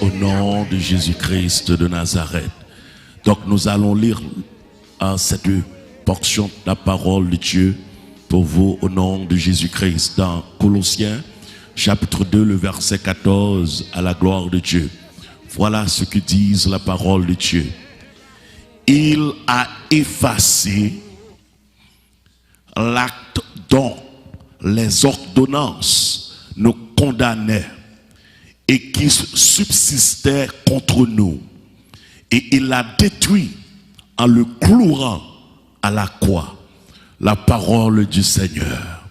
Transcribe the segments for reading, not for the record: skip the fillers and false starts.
Au nom de Jésus-Christ de Nazareth. Donc nous allons lire cette portion de la parole de Dieu pour vous au nom de Jésus-Christ dans Colossiens chapitre 2 le verset 14 à la gloire de Dieu. Voilà ce que dit la parole de Dieu. Il a effacé l'acte dont les ordonnances nous condamnaient et qui subsistait contre nous. Et il l'a détruit en le clouant à la croix. La parole du Seigneur.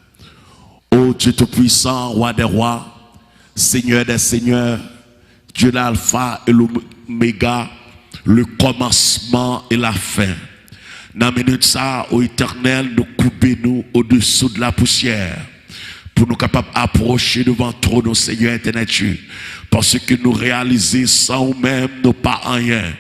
Ô Dieu Tout-Puissant, Roi des rois, Seigneur des seigneurs, Dieu l'alpha et l'oméga, le commencement et la fin. Dans la minute ça, ô Éternel, nous coupez-nous au-dessous de la poussière pour nous capables d'approcher devant le trône, Seigneur éternel Dieu. Parce que nous réaliser sans nous-mêmes, nous pas rien.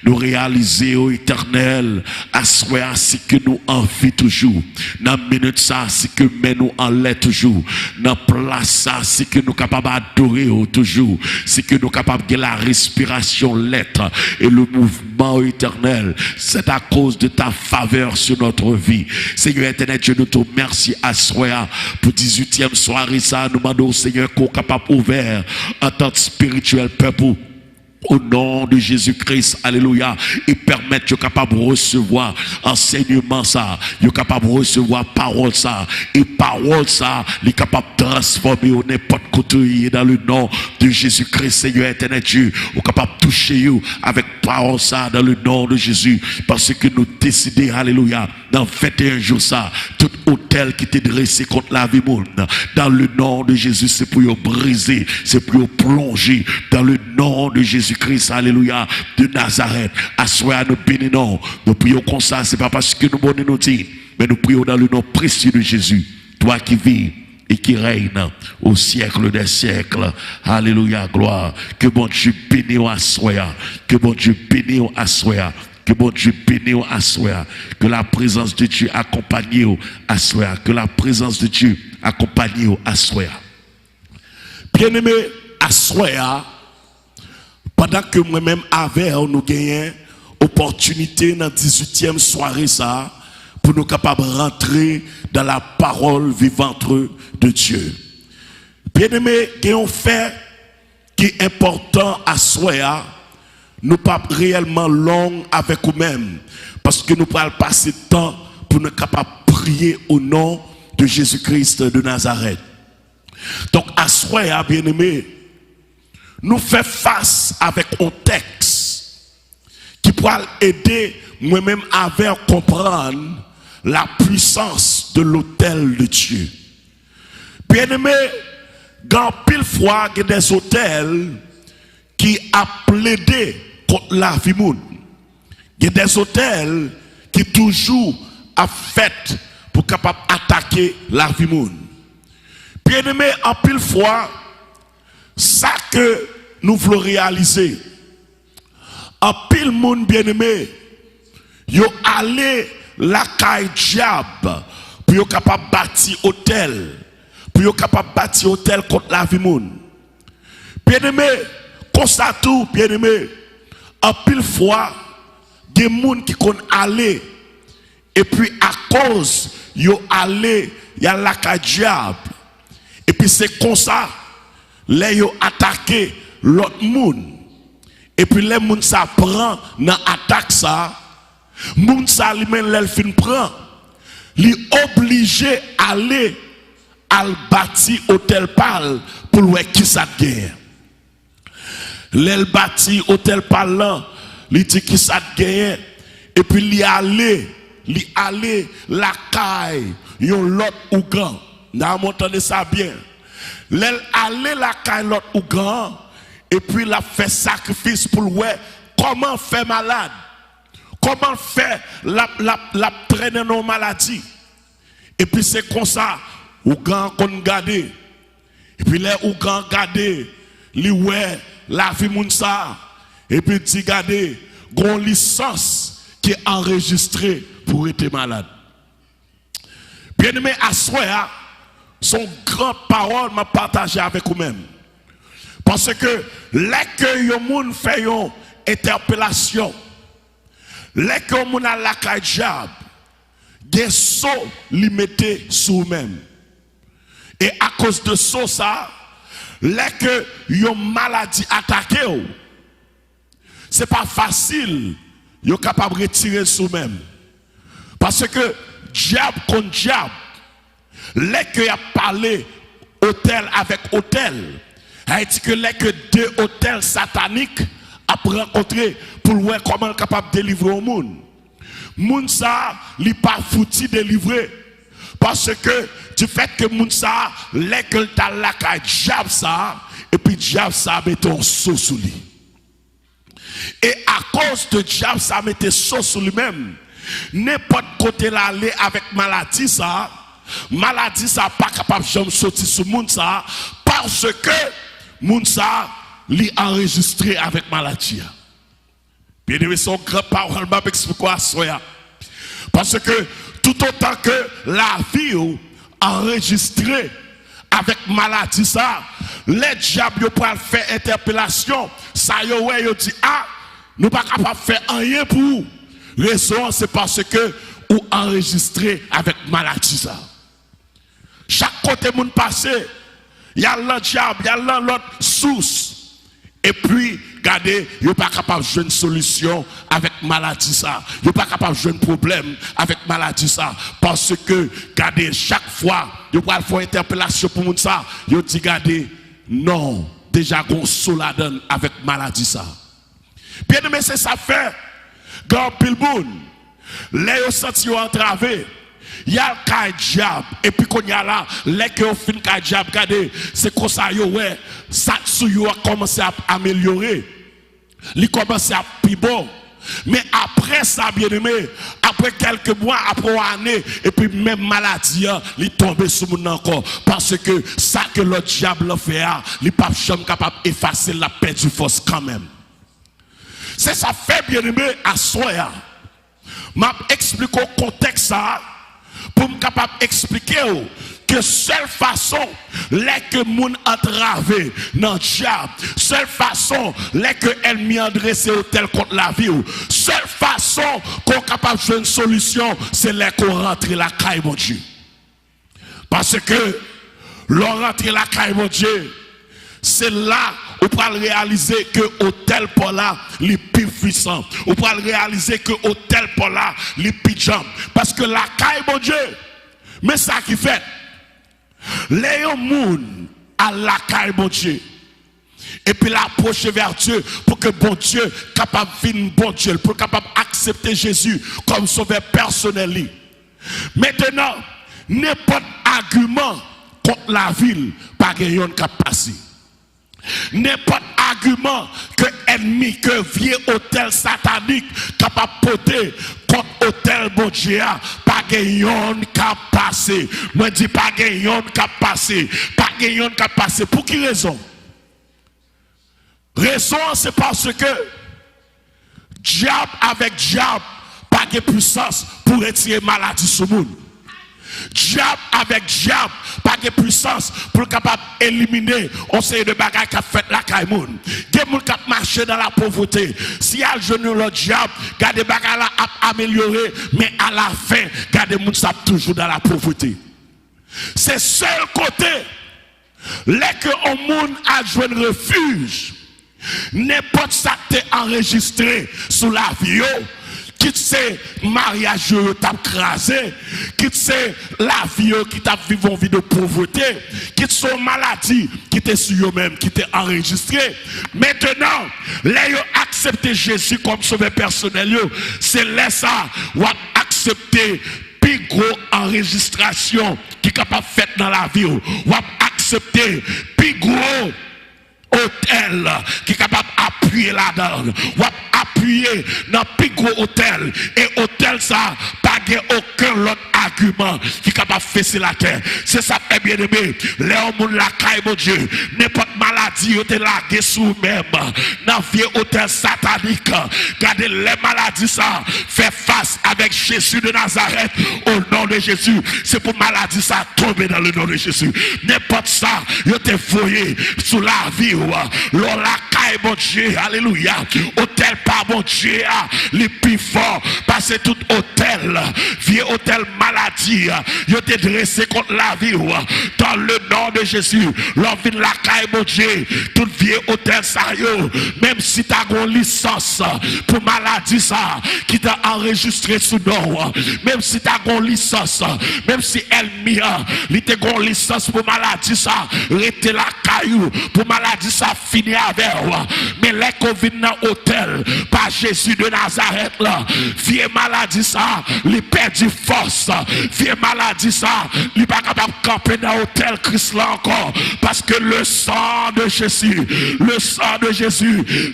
Nous réaliser, ô Éternel, à soi, c'est que nous en vie toujours. Dans la minute ça, c'est que nous en l'air toujours. Dans la place ça, c'est que nous capables d'adorer toujours. C'est que nous capables de la respiration, l'être et le mouvement, ô Éternel. C'est à cause de ta faveur sur notre vie. Seigneur éternel, Dieu, nous te remercie à soi pour 18e soirée ça. Nous demandons au Seigneur qu'on capable ouvert en tant que spirituel peuple. Au nom de Jésus-Christ, alléluia, et permettre de capable de recevoir enseignement ça, de capable de recevoir parole ça, et parole ça, les capable de transformer au n'importe côté dans le nom de Jésus-Christ, Seigneur éternel Dieu, ou capable de toucher vous avec parole ça dans le nom de Jésus, parce que nous décidons, alléluia, dans 21 jours ça, tout hôtel qui était dressé contre la vie monde, dans le nom de Jésus, c'est pour briser, c'est pour plonger dans le nom de Jésus-Christ, alléluia, de Nazareth. Assoyez nous bénissons. Nous prions comme ça, c'est pas parce que nous bonnes nous dit, mais nous prions dans le nom précieux de Jésus. Toi qui vis et qui règne au siècle des siècles. Alléluia, gloire. Que bon Dieu bénisse à soi. Que bon Dieu bénisse à soi. Que bon Dieu bénisse à soi. Que la présence de Dieu accompagne à soi. Que la présence de Dieu accompagne à soi. Bien-aimé, à soi. Pendant que moi-même avec nous gagnons opportunité dans la 18e soirée ça, pour nous capables de rentrer dans la parole vivante de Dieu. Bien aimé, il y a un fait qui est important à soi, nous pas réellement long avec nous-mêmes, parce que nous pouvons passer le temps pour nous capables de prier au nom de Jésus-Christ de Nazareth. Donc à soi, bien aimé, nous fait face avec un texte qui pourra aider moi-même à comprendre la puissance de l'autel de Dieu. Bien aimé, dans pile fois, il y a des autels qui a plaidé contre la vie monde. Il y a des autels qui toujours a fait pour capable attaquer la vie monde. Bien aimé, en pile fois, ça que nous voulons réaliser. En pile monde bien aimé, yo allé la caille diable pour yo capable bâtir hôtel, pour yo capable bâtir hôtel contre la vie monde. Bien aimé, constate tout bien aimé, en pile fois des monde qui kon aller et puis à cause yo allé y a la caille diable. Et puis c'est comme ça les yo attaqué l'autre monde. Et puis les monde ça prend dans attaque ça. Monde ça lui même l'el fin prend. Li obligé aller al bâti hôtel pal pour voir qui ça gagne. L'el bâti hôtel pal là, li dit qui ça gagne et puis li aller la caille yon l'autre ougan. N'a m'entendez ça bien. L'elle allait la caille l'autre ou grand et puis la fait sacrifice pour ouais comment faire malade, comment faire la traîner nos maladies. Et puis c'est comme ça ou grand qu'on garde et puis les ou grand garde li ouais la vie moun ça et puis ti garde gon licence qui est enregistrée pour être malade. Bien aimé à soi son grande parole m'a partagé avec vous-même. Parce que les que yon moun fait yon interpellation, les que yon moun a la kay diable, des sauts li mette sous même. Et à cause de ça, les que yon maladie attaqué, c'est pas facile, yon capable de retirer sous même. Parce que diable contre diable, les que y a parlé hôtel avec hôtel, a dit que les que deux hôtels sataniques a rencontré pour voir comment capable de délivrer au monde. Moun ça, li pas fouti délivrer. Parce que du fait que moun ça, les que t'as la ka diable ça, et puis diable ça mette un saut sous lui. Et à cause de diable ça mette saut sous lui-même, n'importe côté l'aller avec maladie ça pas capable de sortir sur moun ça, parce que moun ça li enregistré avec maladie. Bien aimé, son grand parole m'a expliqué quoi soya. Parce que tout autant que la vie enregistrée avec maladie ça, les diables pour faire interpellation, ça yo dit nous pas capable faire rien pour vous. Raison c'est parce que ou enregistré avec maladie ça. Chaque côté moun passé, il y a l'autre diable, il y a l'autre source. Et puis, regardez, il n'est pas capable de jouer une solution avec maladie ça. Il n'est pas capable de jouer un problème avec maladie ça. Parce que, regardez, chaque fois, il va faire une interpellation pour moun ça. Il dit, regardez, non, déjà, on la donne avec maladie ça. Bien aimé, c'est ça fait. Quand pile moun, les yo senti entravé. Il y a le cas diable et puis qu'on y a là les que fin cas diable regardez c'est comme ça yo ouais ça a commencé à améliorer il commence à plus bon mais après ça bien aimé après quelques mois après une année et puis même maladie il tombe sur mon encore parce que ça que le diable fait il pas jamais capable effacer la perte du force quand même c'est ça fait bien aimé à soi m'a expliqué au contexte ça pour me capable d'expliquer que seule façon les que moun entravé dans le diable, seule façon les que ennemi adressé au tel contre la vie, seule façon qu'on capable de jouer une solution, c'est les qu'on rentre la caille mon Dieu. Parce que l'on rentre la caille mon Dieu, c'est là où on peut réaliser que hôtel pour là les plus puissant, on peut réaliser que hôtel pour là les plus jambes parce que la caille mon Dieu mais ça qui fait les moun à la caille mon Dieu et puis l'approcher vers Dieu pour que bon Dieu capable de bon Dieu pour capable accepter Jésus comme sauveur personnel. Maintenant n'importe argument contre la ville pas gagnant cap passer. N'importe argument que ennemi, que vieux hôtel satanique capable de porter contre hôtel bon Dieu, pas gagnant cap passer. Moi dis pas gagnant cap passer, pas gagnant cap passer. Pour qui raison? Raison c'est parce que diable avec diable pas de puissance pour retirer maladie sur le monde. Diable avec diable, pas de puissance pour capable éliminer on sait de bagages qui a fait la caïmoun. Des gens qui marché dans la pauvreté. Si à genou le diable, gardez bagages là à améliorer, mais à la fin, gardez moun ça toujours dans la pauvreté. C'est seul côté les que on moun a joué un refuge. N'importe ça t'est enregistré sous la vie. Quitte c'est mariage t'a crasé, quitte c'est la vie qui t'a vécu une vie de pauvreté, quitte son maladie qui t'est sur eux-mêmes, qui t'est enregistré. Maintenant, les yo accepté Jésus comme sauveur personnel, c'est là ça ou accepter plus gros enregistration qui est capable de faire dans la vie, ou accepter plus gros hôtel qui est capable d'appuyer là-dedans, ou appuyer dans plus gros hôtel, et hôtel ça pas aucun autre argument qui est capable de fesser la terre. C'est ça, bien aimé. Les hommes la caille, mon Dieu. N'importe maladie, vous êtes lagué sous même. Dans le vieux hôtel satanique. Regardez les maladies, ça fait face avec Jésus de Nazareth au nom de Jésus. C'est pour maladie, ça tomber dans le nom de Jésus. N'importe ça, vous êtes voyé sous la vie. L'on la caille, mon Dieu. Alléluia. Hôtel pas, mon Dieu. Les plus forts. Parce que tout hôtel, vieux hôtel maladie, vous êtes dressé contre la vie. Dans le nom de Jésus, l'envie de la caille, mon Dieu, tout vieux hôtel sérieux, même si tu as une licence pour maladie, ça, qui t'a enregistré sous nom, même si tu as une licence, même si elle m'a, il t'a une licence pour maladie, ça, rete la caillou, pour maladie, ça, fini avec, mais les Covid dans l'hôtel, par Jésus de Nazareth, là, vieux maladie, ça, il perdu force, vieux maladie, ça, il n'est pas capable de camper dans l'hôtel Christ là encore, parce que le sang de Jésus,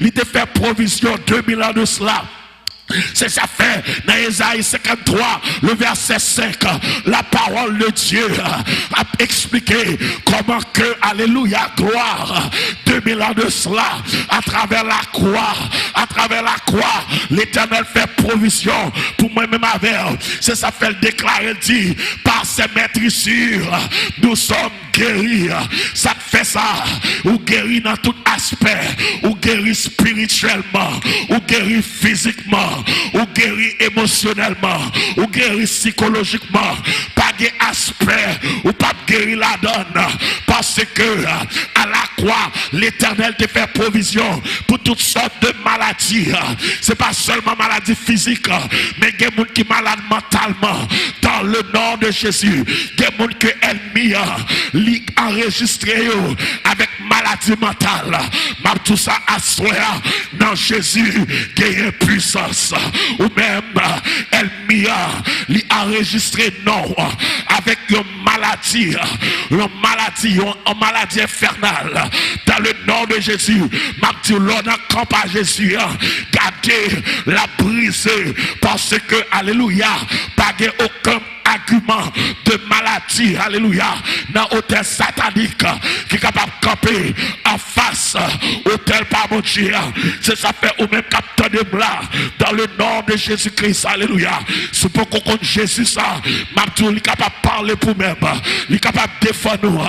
il te fait provision 2000 ans de cela. C'est ça fait dans Ésaïe 53, le verset 5, la parole de Dieu a expliqué comment que, alléluia, gloire, 2000 ans de cela, à travers la croix, l'Éternel fait provision pour moi-même avec. C'est ça fait le déclarer, dit, par ses maîtrissures, nous sommes guéris. Ça te fait ça, ou guéris dans tout aspect, ou guéris spirituellement, ou guéris physiquement, ou guéri émotionnellement, ou guéri psychologiquement, pas d'aspect, ou pas guéri la donne, parce que à la croix, l'Éternel te fait provision pour toutes sortes de maladies. C'est pas seulement maladie physique, mais il y a des gens qui sont malades mentalement, dans le nom de Jésus. Il y a des gens qui ennemi enregistré avec maladie mentale. Mais tout ça à soi, dans Jésus, il y a une puissance. Ou même ennemi li enregistré non avec une maladie infernale dans le nom de Jésus. M'a dit l'on a camp à Jésus, gardez la briser parce que alléluia, pas aucun argument de maladie, alléluia, dans l'hôtel satanique qui est capable de camper en face hôtel par mon Dieu. C'est ça fait au même capteur de blanc dans le nom de Jésus-Christ, alléluia. C'est pour qu'on compte Jésus ça, il est capable de parler pour même, il est capable de défendre nous.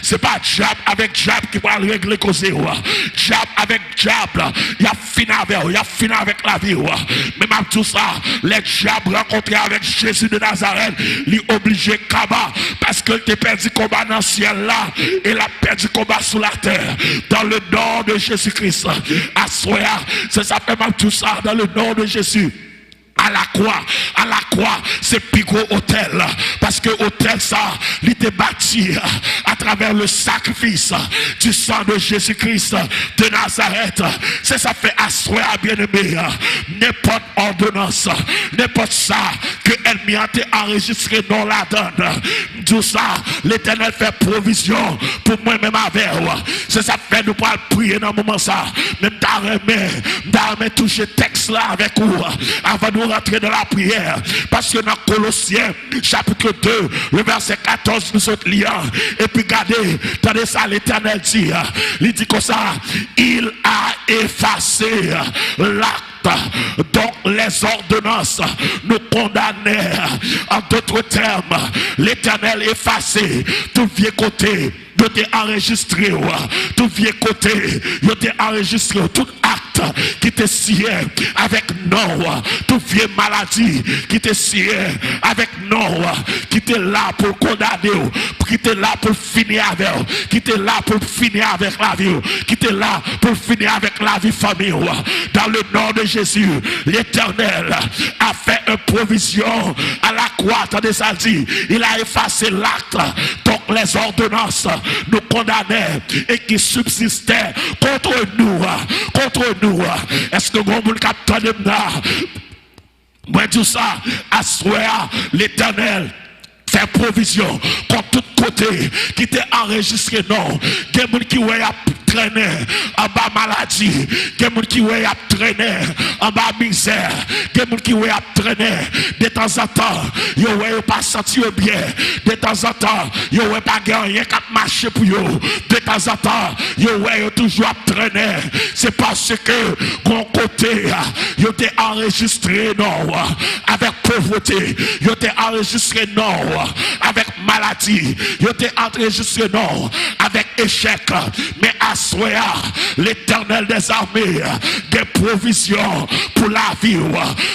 C'est pas diable avec diable qui va régler cause. Diable avec diable, il a fini avec la vie. Mais même tout ça, les diables rencontrés avec Jésus de Nazareth, il est obligé Kaba parce que tu perdu combat dans le ciel là et il a perdu combat sur la terre dans le nom de Jésus-Christ. Assoya, c'est ça fait mal tout ça dans le nom de Jésus. À la croix, c'est plus gros hôtel, parce que hôtel ça, il était bâti à travers le sacrifice du sang de Jésus-Christ de Nazareth. C'est ça fait asseoir bien aimé, n'importe ordonnance, n'importe ça que l'ennemi a été enregistré dans la donne. Tout ça, l'Éternel fait provision pour moi-même avec. C'est ça fait nous pour prier dans le moment ça. Même d'armer toucher texte là avec vous avant de rentrer dans la prière, parce que dans Colossiens chapitre 2 le verset 14 nous sommes liants et puis regardez, attendez ça, l'Éternel dit, il dit comme ça, il a effacé l'acte, donc les ordonnances nous condamnaient. En d'autres termes, l'Éternel effacé tout vieux côté, il était enregistré, tout vieux côté, il était enregistré, tout acte qui était scié avec non, tout vieux maladie qui était scié avec non, qui était là pour condamner, qui était là pour finir avec, qui était là pour finir avec la vie, qui était là pour finir avec la vie famille. Dans le nom de Jésus, l'Éternel a fait une provision à la croix. Attendez ça dit, il a effacé l'acte, donc les ordonnances nous condamnaient et qui subsistaient contre nous. Est-ce que vous avez capté là? Moi tout ça, à soir l'Éternel fait provision contre tout côté qui était enregistré non. Il y a des gens qui ont traîné en bas maladie, il y a des gens qui ont traîné en bas misère, il y a des gens qui ont traîné de temps en temps, ils n'ont pas senti bien, de temps en temps, ils n'ont pas gagné rien qui marché pour eux, de temps en temps, ils ont toujours traîné, c'est parce que mon côté, ils ont enregistré non, avec pauvreté, ils ont enregistré non, avec maladie, ils ont enregistré non, avec échec, mais à soir, l'Éternel des armées, des provisions pour la vie,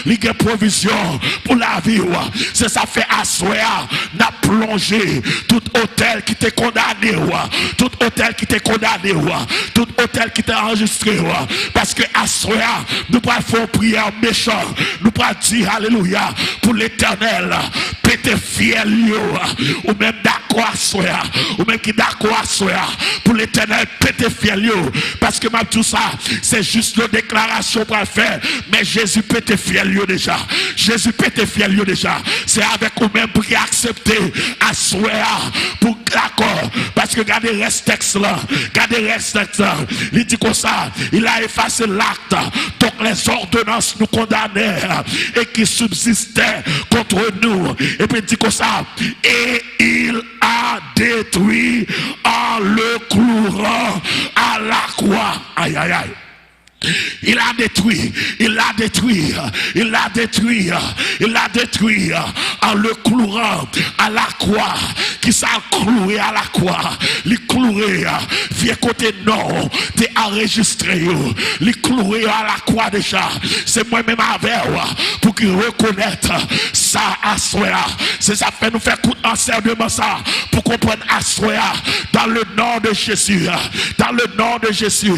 des provisions pour la vie, c'est ça fait à soir, n'a plongé tout hôtel qui t'est condamné, tout hôtel qui t'est condamné, tout hôtel qui t'est enregistré, parce que à soir, nous pouvons faire prière méchant, nous pouvons dire alléluia pour l'Éternel, pété fiel, ou même d'accord à soir, ou même qui d'accord à soir, pour l'Éternel pété fiel, parce que même tout ça, c'est juste une déclaration pour faire, mais Jésus pété fiel déjà, Jésus pété fiel déjà, c'est avec vous-même pour accepter à soir, pour d'accord, parce que regardez reste texte là, regardez reste texte là, il dit comme ça, il a effacé l'acte, donc les ordonnances nous condamnaient et qui subsistaient contre nous, et puis il dit comme ça, et il a détruit en le clouant à la croix. Aïe aïe aïe. Il a détruit, il l'a détruit, il l'a détruit, il l'a détruit en le clouant à la croix. Qui s'est cloué à la croix, les cloué, vieux côté non, t'es enregistré, les cloué à la croix déjà. C'est moi-même avec pour qu'il reconnaisse ça à soi. C'est ça fait nous faire coup d'enseignement ça pour comprendre à soi dans le nom de Jésus, dans le nom de Jésus.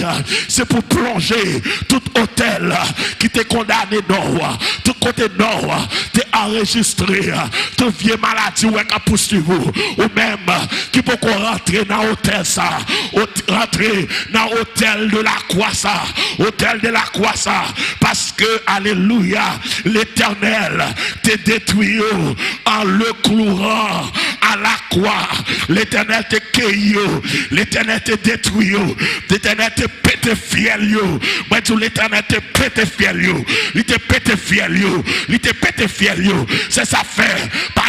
C'est pour plonger tout hôtel qui t'est condamné non, tout côté non, t'es enregistré, tout vieux maladie ou qui poursuivre, ou même qui peut rentrer dans l'hôtel ça, rentrer dans l'hôtel de la croix ça, hôtel de la croix ça, parce que alléluia, l'Éternel t'est détruit en le clouant à la croix, l'Éternel t'est cueilli, l'Éternel t'est détruit, l'Éternel t'est pété fiel, moi tout l'Éternel t'est pété fiel, il t'est pété fiel, il t'est pété fiel, c'est ça fait, pas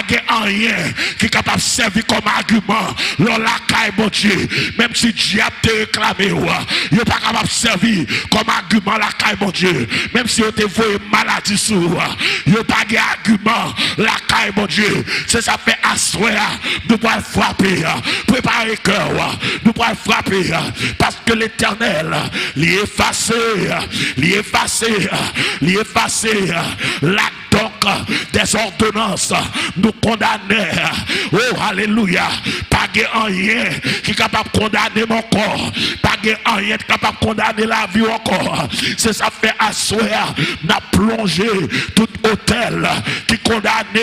rien qui est capable de servir comme argument, l'on la caille mon Dieu, même si diable te réclamé, il n'est pas capable de servir comme argument la caille mon Dieu, même si on te voit maladie sur, il n'y a pas d'argument la caille mon Dieu, c'est ça fait asseoir, nous pouvons frapper, préparer cœur, nous pouvons frapper, parce que l'Éternel, l'y effacer, la donc des ordonnances nous condamner. Oh alléluia, pas rien qui est capable de condamner mon corps, pas rien qui est capable de condamner la vie encore. C'est ça fait asseoir, n'a plongé tout hôtel qui condamné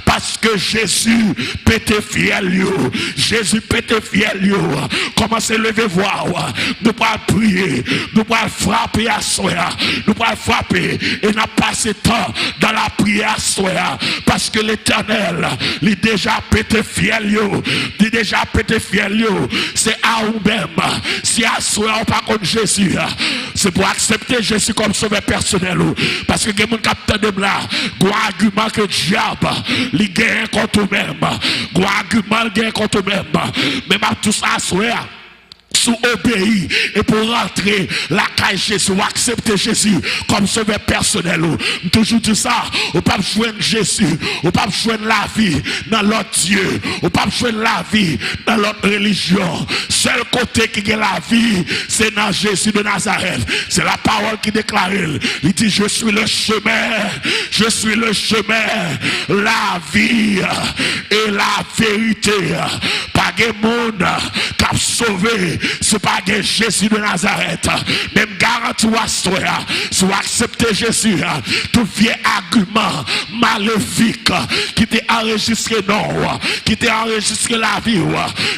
parce que Jésus pété fiel, Jésus pété fiel. Commencez à lever voir, nous pouvons prier, nous pouvons frapper asseoir, nous pouvons frapper et n'a passé temps dans la prière soir, parce que l'Éternel il déjà pété fiel, il déjà pété fiel, c'est à vous-même, si à soir pas contre Jésus, c'est pour accepter Jésus comme sauveur personnel, parce que les gens qui de là, un argument que diable il gagne contre eux-mêmes, un argument il gagne contre eux-mêmes, mais tout ça à soir sous obéir et pour rentrer la caille Jésus ou accepter Jésus comme sauveur personnel. Toujours dit ça, on pas joindre Jésus, on pas joindre la vie dans l'autre Dieu, on pas joindre la vie dans l'autre religion. Seul côté qui a la vie, c'est dans Jésus de Nazareth. C'est la parole qui déclare. Il dit je suis le chemin, je suis le chemin, la vie et la vérité. Pas de monde qui a sauvé. Ce n'est pas Jésus de Nazareth. Même garantis si vous acceptez Jésus, tout vieux argument maléfique qui t'est enregistré non, qui t'est enregistré la vie,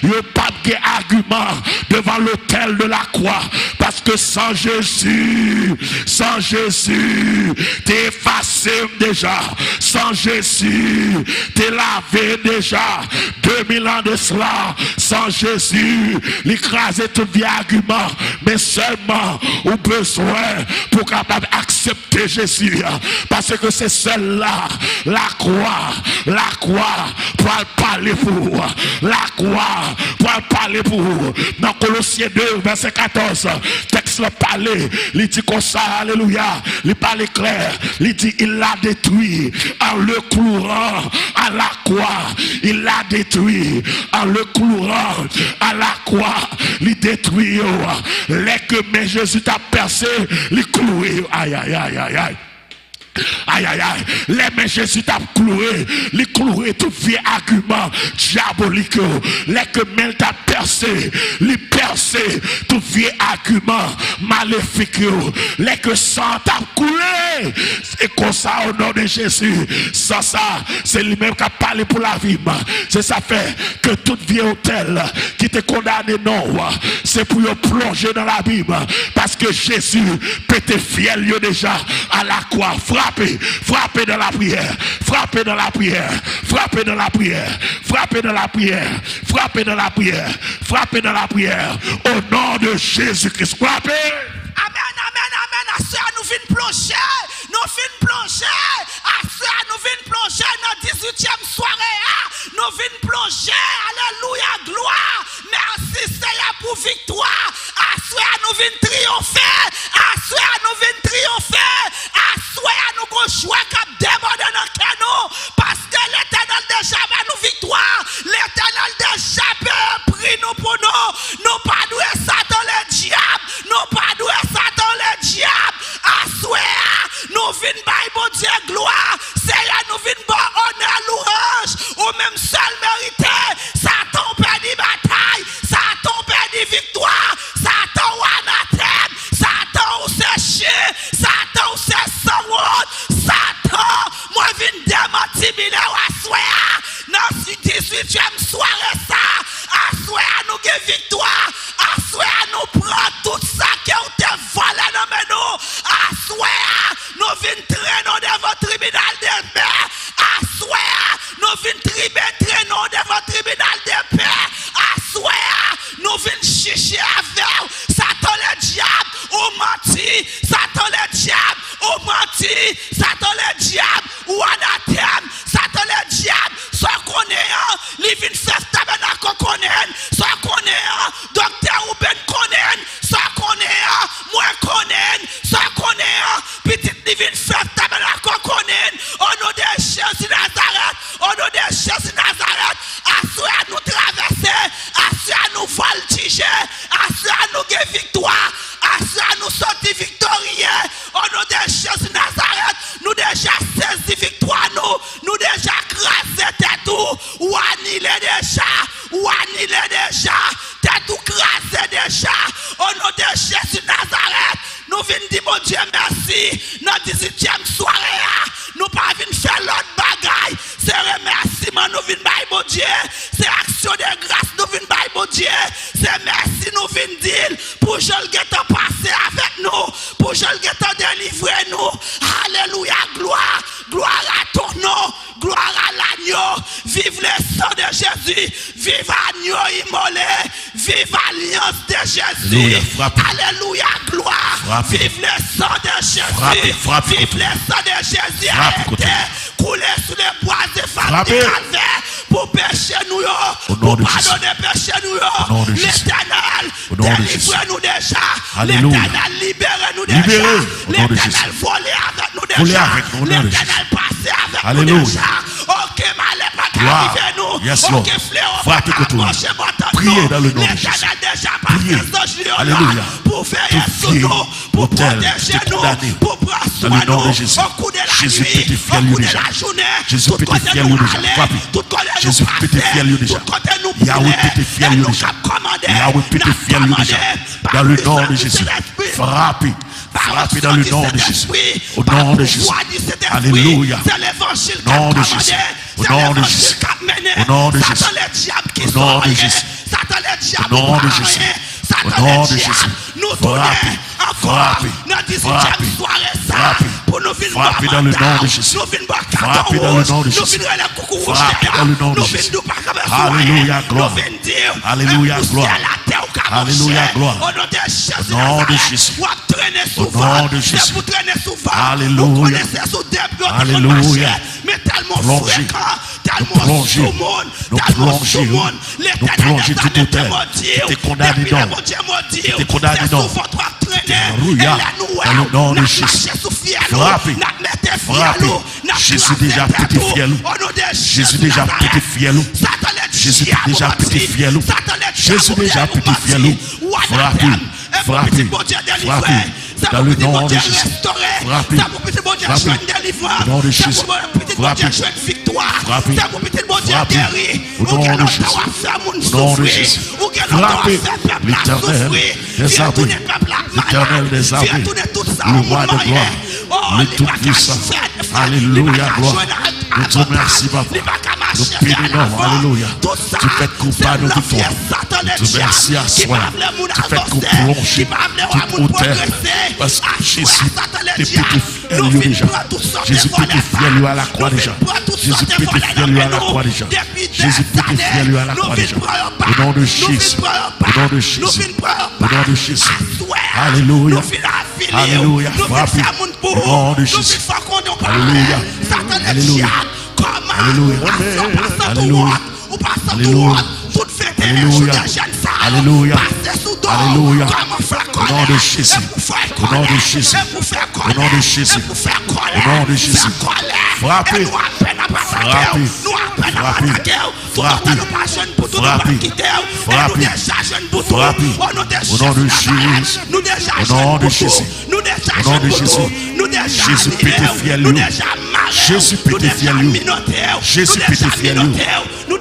il n'y a pas d'argument devant l'autel de la croix, parce que sans Jésus, t'es effacé déjà, sans Jésus, t'es lavé déjà, 2000 ans de cela, sans Jésus, l'écraser tout vieux argument, mais seulement au besoin pour capable d'accepter Jésus, parce que c'est celle-là, la croix pour parler pour vous, la croix pour parler pour vous. Dans Colossiens 2 verset 14, texte le parler, il dit comme ça, alléluia, il parle clair, il dit il l'a détruit en le clouant à la croix, il l'a détruit en le clouant à la croix, il détruit les que mais Jésus t'a percé, il cloué, aïe aïe aïe aïe aïe. Aïe aïe aïe, les mains Jésus t'a cloué, les cloué tout vieux argument diabolique, les que mêle t'a percé, les percé tout vieux argument maléfique, les que sang t'a coulé, et comme ça au nom de Jésus, sans ça, c'est lui-même qui a parlé pour la vie, c'est ça fait que tout vieux hôtel qui te condamné non, c'est pour plonger dans l'abîme, parce que Jésus peut te fiel déjà à la croix. Frappez dans la prière, frappez dans la prière, frappez dans la prière, frappez dans la prière, frappez dans la prière, frappez dans la prière, au nom de Jésus-Christ, frappez. Amen, amen, amen. À ça, nous venons plonger. Nous venons plonger. À ça, nous venons plonger dans 18e soirée. Nous venons plonger. Alléluia, gloire. Merci Seigneur pour victoire. À ça, nous venons triompher. À ça, nous venons triompher. À ça, nous allons jouer comme déborder dans le canon. Parce que l'Éternel déjà va nous victoire. L'Éternel déjà pris nous pour nous. Nous pas doués Satan le diable. Nous pas doués Satan le diable. Assoir, nous venons Bible Dieu gloire. Seigneur, nous venons bon honneur, louange. Ou même seul mérité. Satan perdit bataille. Satan perdit victoire. Satan ou anathème. Satan ou c'est chien. Satan ou c'est sang. Satan, moi viens démentir Mille assoir. Dans 18e soirée ça. Assoir, nous avons victoire. Assoir, nous prenons tout ça qui a été volé dans nous. Assoir, nous venons traîner devant le tribunal de paix. Assoir, nous venons traîner devant le tribunal de paix. Assoir, nous venons chicher avec Satan le diable ou menti. Satan le diable ou menti. Satan le diable ou anathème. Satan le diable, soit qu'on est, il vient faire tabernacle qu'on connaît, soit qu'on est, docteur ou ben connaît, soit qu'on est, moi connaît, soit qu'on est, petit divine faire tabernacle qu'on connaît, au nom de Jésus Nazareth, au nom de Jésus Nazareth, assoir nous traverser, assoir nous voltiger, assoir nous gagner victoire, assoir nous sortir victorieux, au nom de Jésus Nazareth, nous déjà saisi victoire nous déjà crasé tête ou annulé déjà, tête ou crasé déjà, au nom de Jésus Nazareth, nous venons dire mon Dieu merci, dans 18e soirée, nous pas venons faire l'autre bagaille, c'est remerciement nous venons bailler mon Dieu, c'est action de grâce nous venons bailler mon Dieu, c'est merci nous venons dire, pour je le guette passer avec nous, pour je le guette délivrer nous, alléluia, gloire à ton nom, gloire à l'agneau, vive le sang de Jésus, vive l'agneau immolé, vive l'alliance de Jésus, alléluia, gloire, vive le sang de Jésus, vive le sang de Jésus, arrêtez, couler sous les bois et femmes du calvaire, pour pécher nous, pour pardonner péché nous, l'Éternel, délivrez-nous déjà, l'Éternel, libérez-nous déjà, l'Éternel, volez avec nous déjà, l'Éternel, passez avec nous déjà, ok, malais, pas qu'arriver nous, ok, fléau, pas qu'approcher, priez dans le nom de Jésus, l'Éternel déjà passé son pour veiller sur nous, pour protéger nous, pour prendre soin nous, au coup de la Jésus pété fiel déjà. Jésus pété fiel déjà. Frappé. Jésus pété fiel déjà. Yahweh pété fiel déjà. Yahweh pété fiel déjà. Dans le nom de Jésus. Frappé. Frappé dans le nom de Jésus. Au nom de Jésus. Alléluia. Au nom de Jésus. Au nom de Jésus. Au nom de Jésus. Au nom de Jésus. Au nom de Jésus. Au nom de Jésus. Frappé. Frappé. Frappé. Frappé. Frappé dans le nom de Jésus. Frappé dans le nom de Jésus. Frappé dans le nom de Jésus. Alléluia, gloire. Alléluia, gloire. Alléluia, gloire. Au nom de Jésus. Au nom de Jésus. Alléluia. Alléluia. Plongez. Nous plongeons. Nous plongeons. Nous plongeons tout au terre. T'es condamné non. T'es condamné non. Alléluia. Dans le nom de Jésus. Frappez. Frappez. Jésus déjà pété fiel. Jésus déjà pété fiel. Jésus déjà pété fiel. Jésus déjà pété fiel. Frappez. Frappez. Frappez. Dans le nom de Jésus. Frappez. Frappez. Au nom de Jésus. Frappez. Frappez. Frappez. Au nom de Jésus. Au nom de Jésus. Frappez. L'Éternel des armées. L'Éternel des armées. Le roi de gloire. Le tout-puissant. Alléluia, gloire. Nous te remercions, papa. Nous bénissons. Alléluia. Tu fais coupable de victoire. Nous te remercions à soi. Tu fais qu'on plonge tout au terre. Parce que Jésus t'es pété fiel déjà. Jésus pété fiel à la croix déjà. Jésus pété fiel à la croix déjà. Jésus pété fiel à la croix déjà. Au nom de Jésus. Au nom de Jésus. Au nom de Jésus. Alléluia. Alléluia. Frappez. Au nom de Jésus. Alléluia. Alléluia. Alléluia. Alléluia. Alléluia. Alléluia. Alléluia. Alléluia. Au nom de Jésus. Au nom de Jésus. Au nom de Jésus. Au nom de Jésus. Frappez. Frappez. Frappez. Frappez. Frappez. Frappez. Frappez. Au nom de Jésus. Au nom de Jésus. Au nom de Jésus. Jésus pété fiel. Jésus pété fiel. Jésus pété fiel.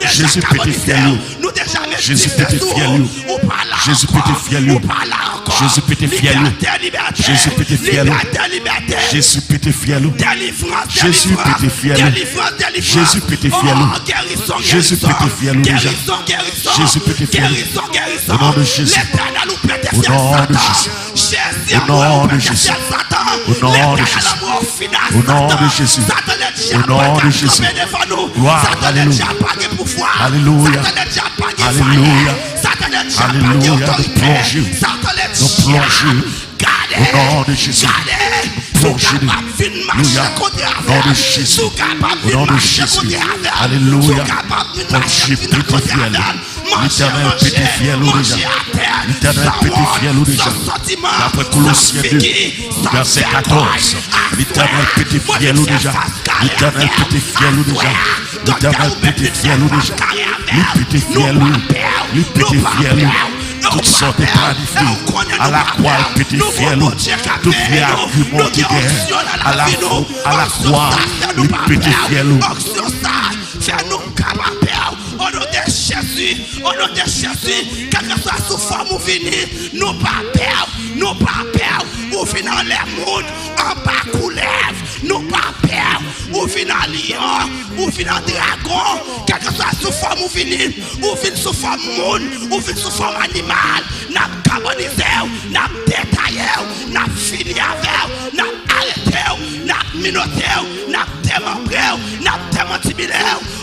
Jésus pété fiel. Jésus pété fiel. Jésus pété fiel. Jésus pété fiel. Jésus pété fiel. Jésus pété fiel. Jésus pété fiel. Jésus pété fiel. Jésus pété fiel déjà. Jésus pété fiel. Au nom de Jésus. Au nom de Jésus. Au nom de Jésus. Au nom de Jésus. Au nom de Jésus. Au nom de Jésus. Gloire. Alléluia. Alléluia. Alléluia. Alléluia. Nous plongeons. Nous plongeons. Au nom de Jésus. Plongez. Alléluia. Au nom de Jésus. Au nom de Jésus. Alléluia. Plongez pété fiel. L'Éternel pété fiel déjà. L'Éternel pété fiel déjà. D'après Colossiens 2, verset 14. L'Éternel pété fiel déjà. L'Éternel pété fiel déjà. L'Éternel pété fiel déjà. Lui pété fiel. Lui pété fiel. Toutes sortes de planifiées. À la croix, pété fiel. Tout les arguments de guerre. À la croix, lui pété fiel. Fais-nous capables. Au nom de Jésus, au nom de Jésus, quelle que soit sous forme ou venir, nous pas peur, nous pas peur, ou venir dans les mondes, en bas coulève, nous pas peur, ou venir dans lion, ou venir dans dragon, quelle que soit sous forme ou venir sous forme monde, ou venir sous forme animal, n'a carbonisé, n'a détaillé, n'a fini avec, n'a arrêté, n'a minoté, n'a démembré, n'a démantimé,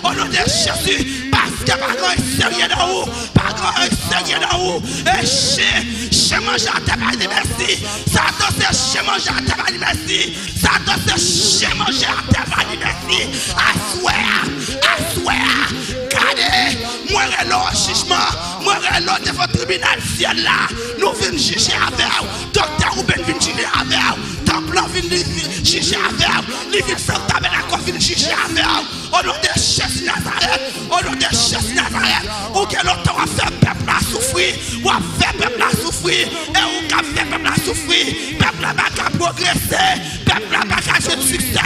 au nom de Jésus, parce que pas grand sérieux dans vous, pas grand sérieux dans vous, et chez manger à ta main, merci, ça c'est chez manger à ta main, merci, ça c'est chez manger à ta main, merci, I swear, gardez, moi et l'autre jugement, moi et l'autre devant le tribunal ciel là, nous venons juger avec, docteur Ruben vient juger avec, temple vient juger avec, livre saint tabernacle vient juger avec, au nom de Jésus Nazareth, au nom de Jésus Nazareth, ou que l'autre a fait peuple à souffrir, ou a fait peuple à souffrir, et ou a fait peuple à souffrir. souffrir, peuple là pas progresser, peuple là pas jouer de succès,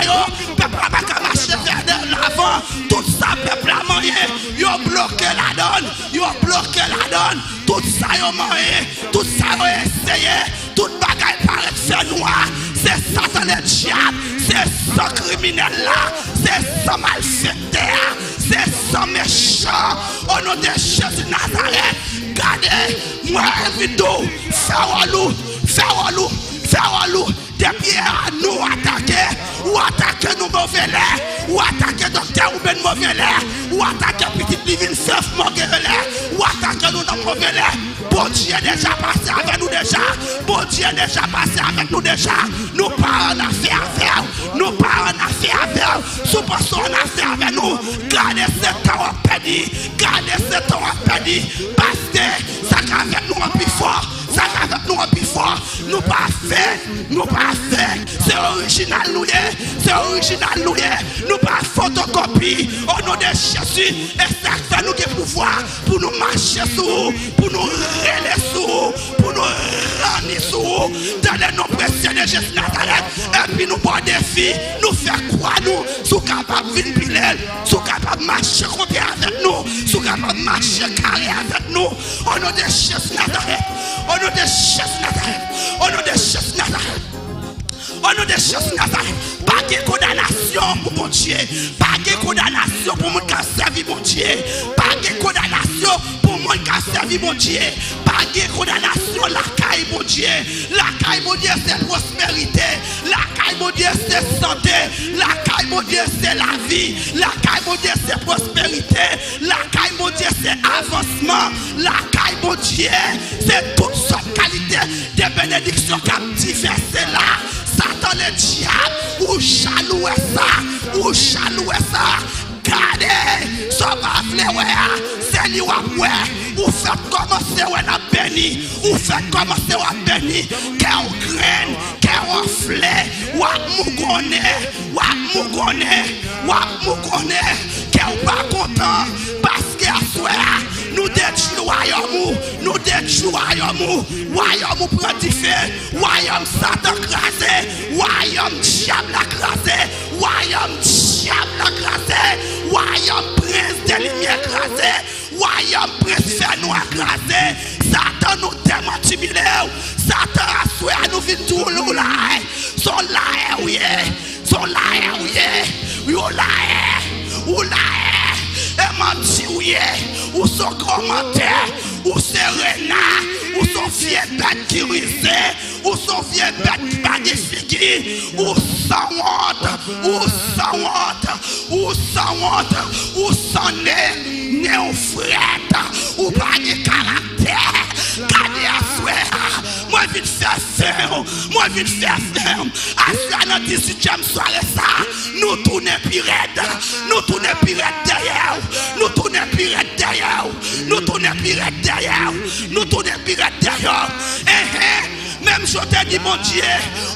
peuple là pas marcher vers l'avant. Tout ça, peuple là moyen, ils ont bloqué la donne, ils ont bloqué la donne. Tout ça, ils ont moyen, tout ça, ils ont essayé, tout bagaille paraît faire noir. C'est Satan le diable, c'est ça criminel là, c'est ça malfaiteur, c'est ça méchant. Au nom de Jésus de Nazareth, gardez, moi, vidéo, fais-le, depuis à nous attaquer, ou attaquer nos mauvais l'air, ou attaquer docteur ou ben mauvais l'air, ou attaquer petite divine chef mauvais l'air, ou attaquer nous dans mauvais l'air. Bon Dieu est déjà passé avec nous déjà, bon Dieu est déjà passé avec nous déjà. Nous pas en affaire avec vous, nous pas en affaire avec vous, sous passons en affaire avec nous. Gardez ce temps à pédir, gardez ce temps à pédir, parce que ça va avec nous en plus fort. Ça va avec nous en plus fort. Nous pas fait. C'est original nous, c'est original nous pas photocopie. Au nom de Jésus, et ça fait nous des pouvoirs pour nous marcher sur, pour nous relayer sur, pour nous ramener sur, dans les noms précieux de Jésus Nazareth. Et puis nous prendre des filles, nous faire croire nous, sont capables de venir piler, sont capables de marcher contre avec nous, sont capables de marcher carré avec nous. Au nom de Jésus Nazareth. Au nom de Jésus Nazareth, au nom de Jésus Nazareth, au nom de Jésus Nazareth, pas de condamnation pour mon Dieu, pas de condamnation pour mon qui a servi mon Dieu, pas de condamnation pour mon qui a servi mon Dieu, pas de condamnation la caille mon Dieu, la caille mon Dieu c'est prospérité, la caille mon Dieu c'est santé, la caille mon Dieu c'est la vie, la caille mon Dieu c'est prospérité, la caille mon Dieu c'est avancement, la caille mon Dieu c'est toutes sortes de qualités de bénédictions diverses là. Satan le diable, ou chaloué ça, gardez, ça va fleurir, c'est lui ou faites commencer à bénir, ou faites commencer à bénir, qu'un graine, qu'un fleur, ou à mougonner, qu'un pas content, parce qu'à soi, nous détruisons, royaume prend du feu, royaume Satan crasé, royaume diable crasé, royaume diable crasé, royaume prince de lumière crasé, royaume prince fait noir crasé, Satan nous démantimile, Satan a souhait à nous vite tout le là, son là, oui, et menti, oui, ou son commentaire, ou Serena, ou son vieux bête qui risait, ou son vieux bête qui magnifique, ou sans sans né au frère, ou pas de caractère, gardez à souhait, moi vite faire ferme, à ce dans 18e soirée ça, nous tournons pirate derrière, nous tournons pirate derrière, même je te dis mon Dieu,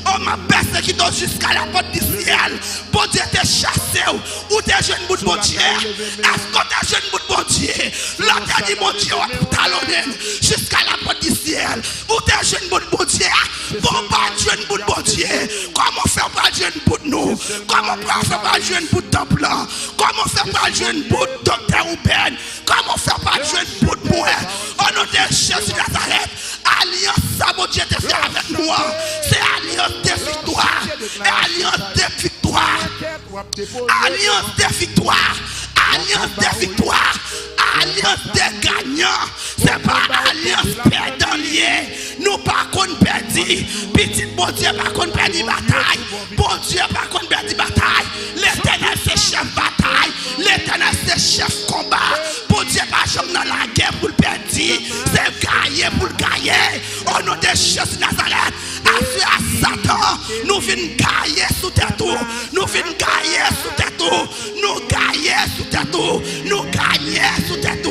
on m'a persécuté jusqu'à la porte du ciel. Bon Dieu te chassé ou t'es jeune bout de mon Dieu. Est-ce que t'es jeune bout de mon Dieu? Là t'as dit mon Dieu, on talonné jusqu'à la porte du ciel. Ou t'es jeune bout de mon Dieu? Bon pas jeune bout de mon Dieu. Comment faire pas jeune bout de nous? Comment faire pas jeune bout de temple? Comment faire pas jeune bout de docteur ou peine? Comment faire pas jeune bout de moi? Au nom de Jésus Nazareth, alliance ça mon Dieu te fait avec nous. C'est alliance de victoire. Alliance de victoire. Alliance de victoire. Alliance de victoire. Alliance de gagnants. C'est pas alliance perdant lié. Nous pas qu'on perdit. Petit bon Dieu pas qu'on perdit bataille. Bon Dieu pas qu'on perdit bataille. L'éternel c'est chef bataille. L'éternel c'est chef combat. Bon Dieu pas jamais dans la guerre pour le perdre. C'est gagner pour le gagner. Au nom de Jésus Nazareth. À Satan, nous venons gagner sous tête. Nous venons gagner sous tête. Nous gagner sous tête. Nous gagner sous tête.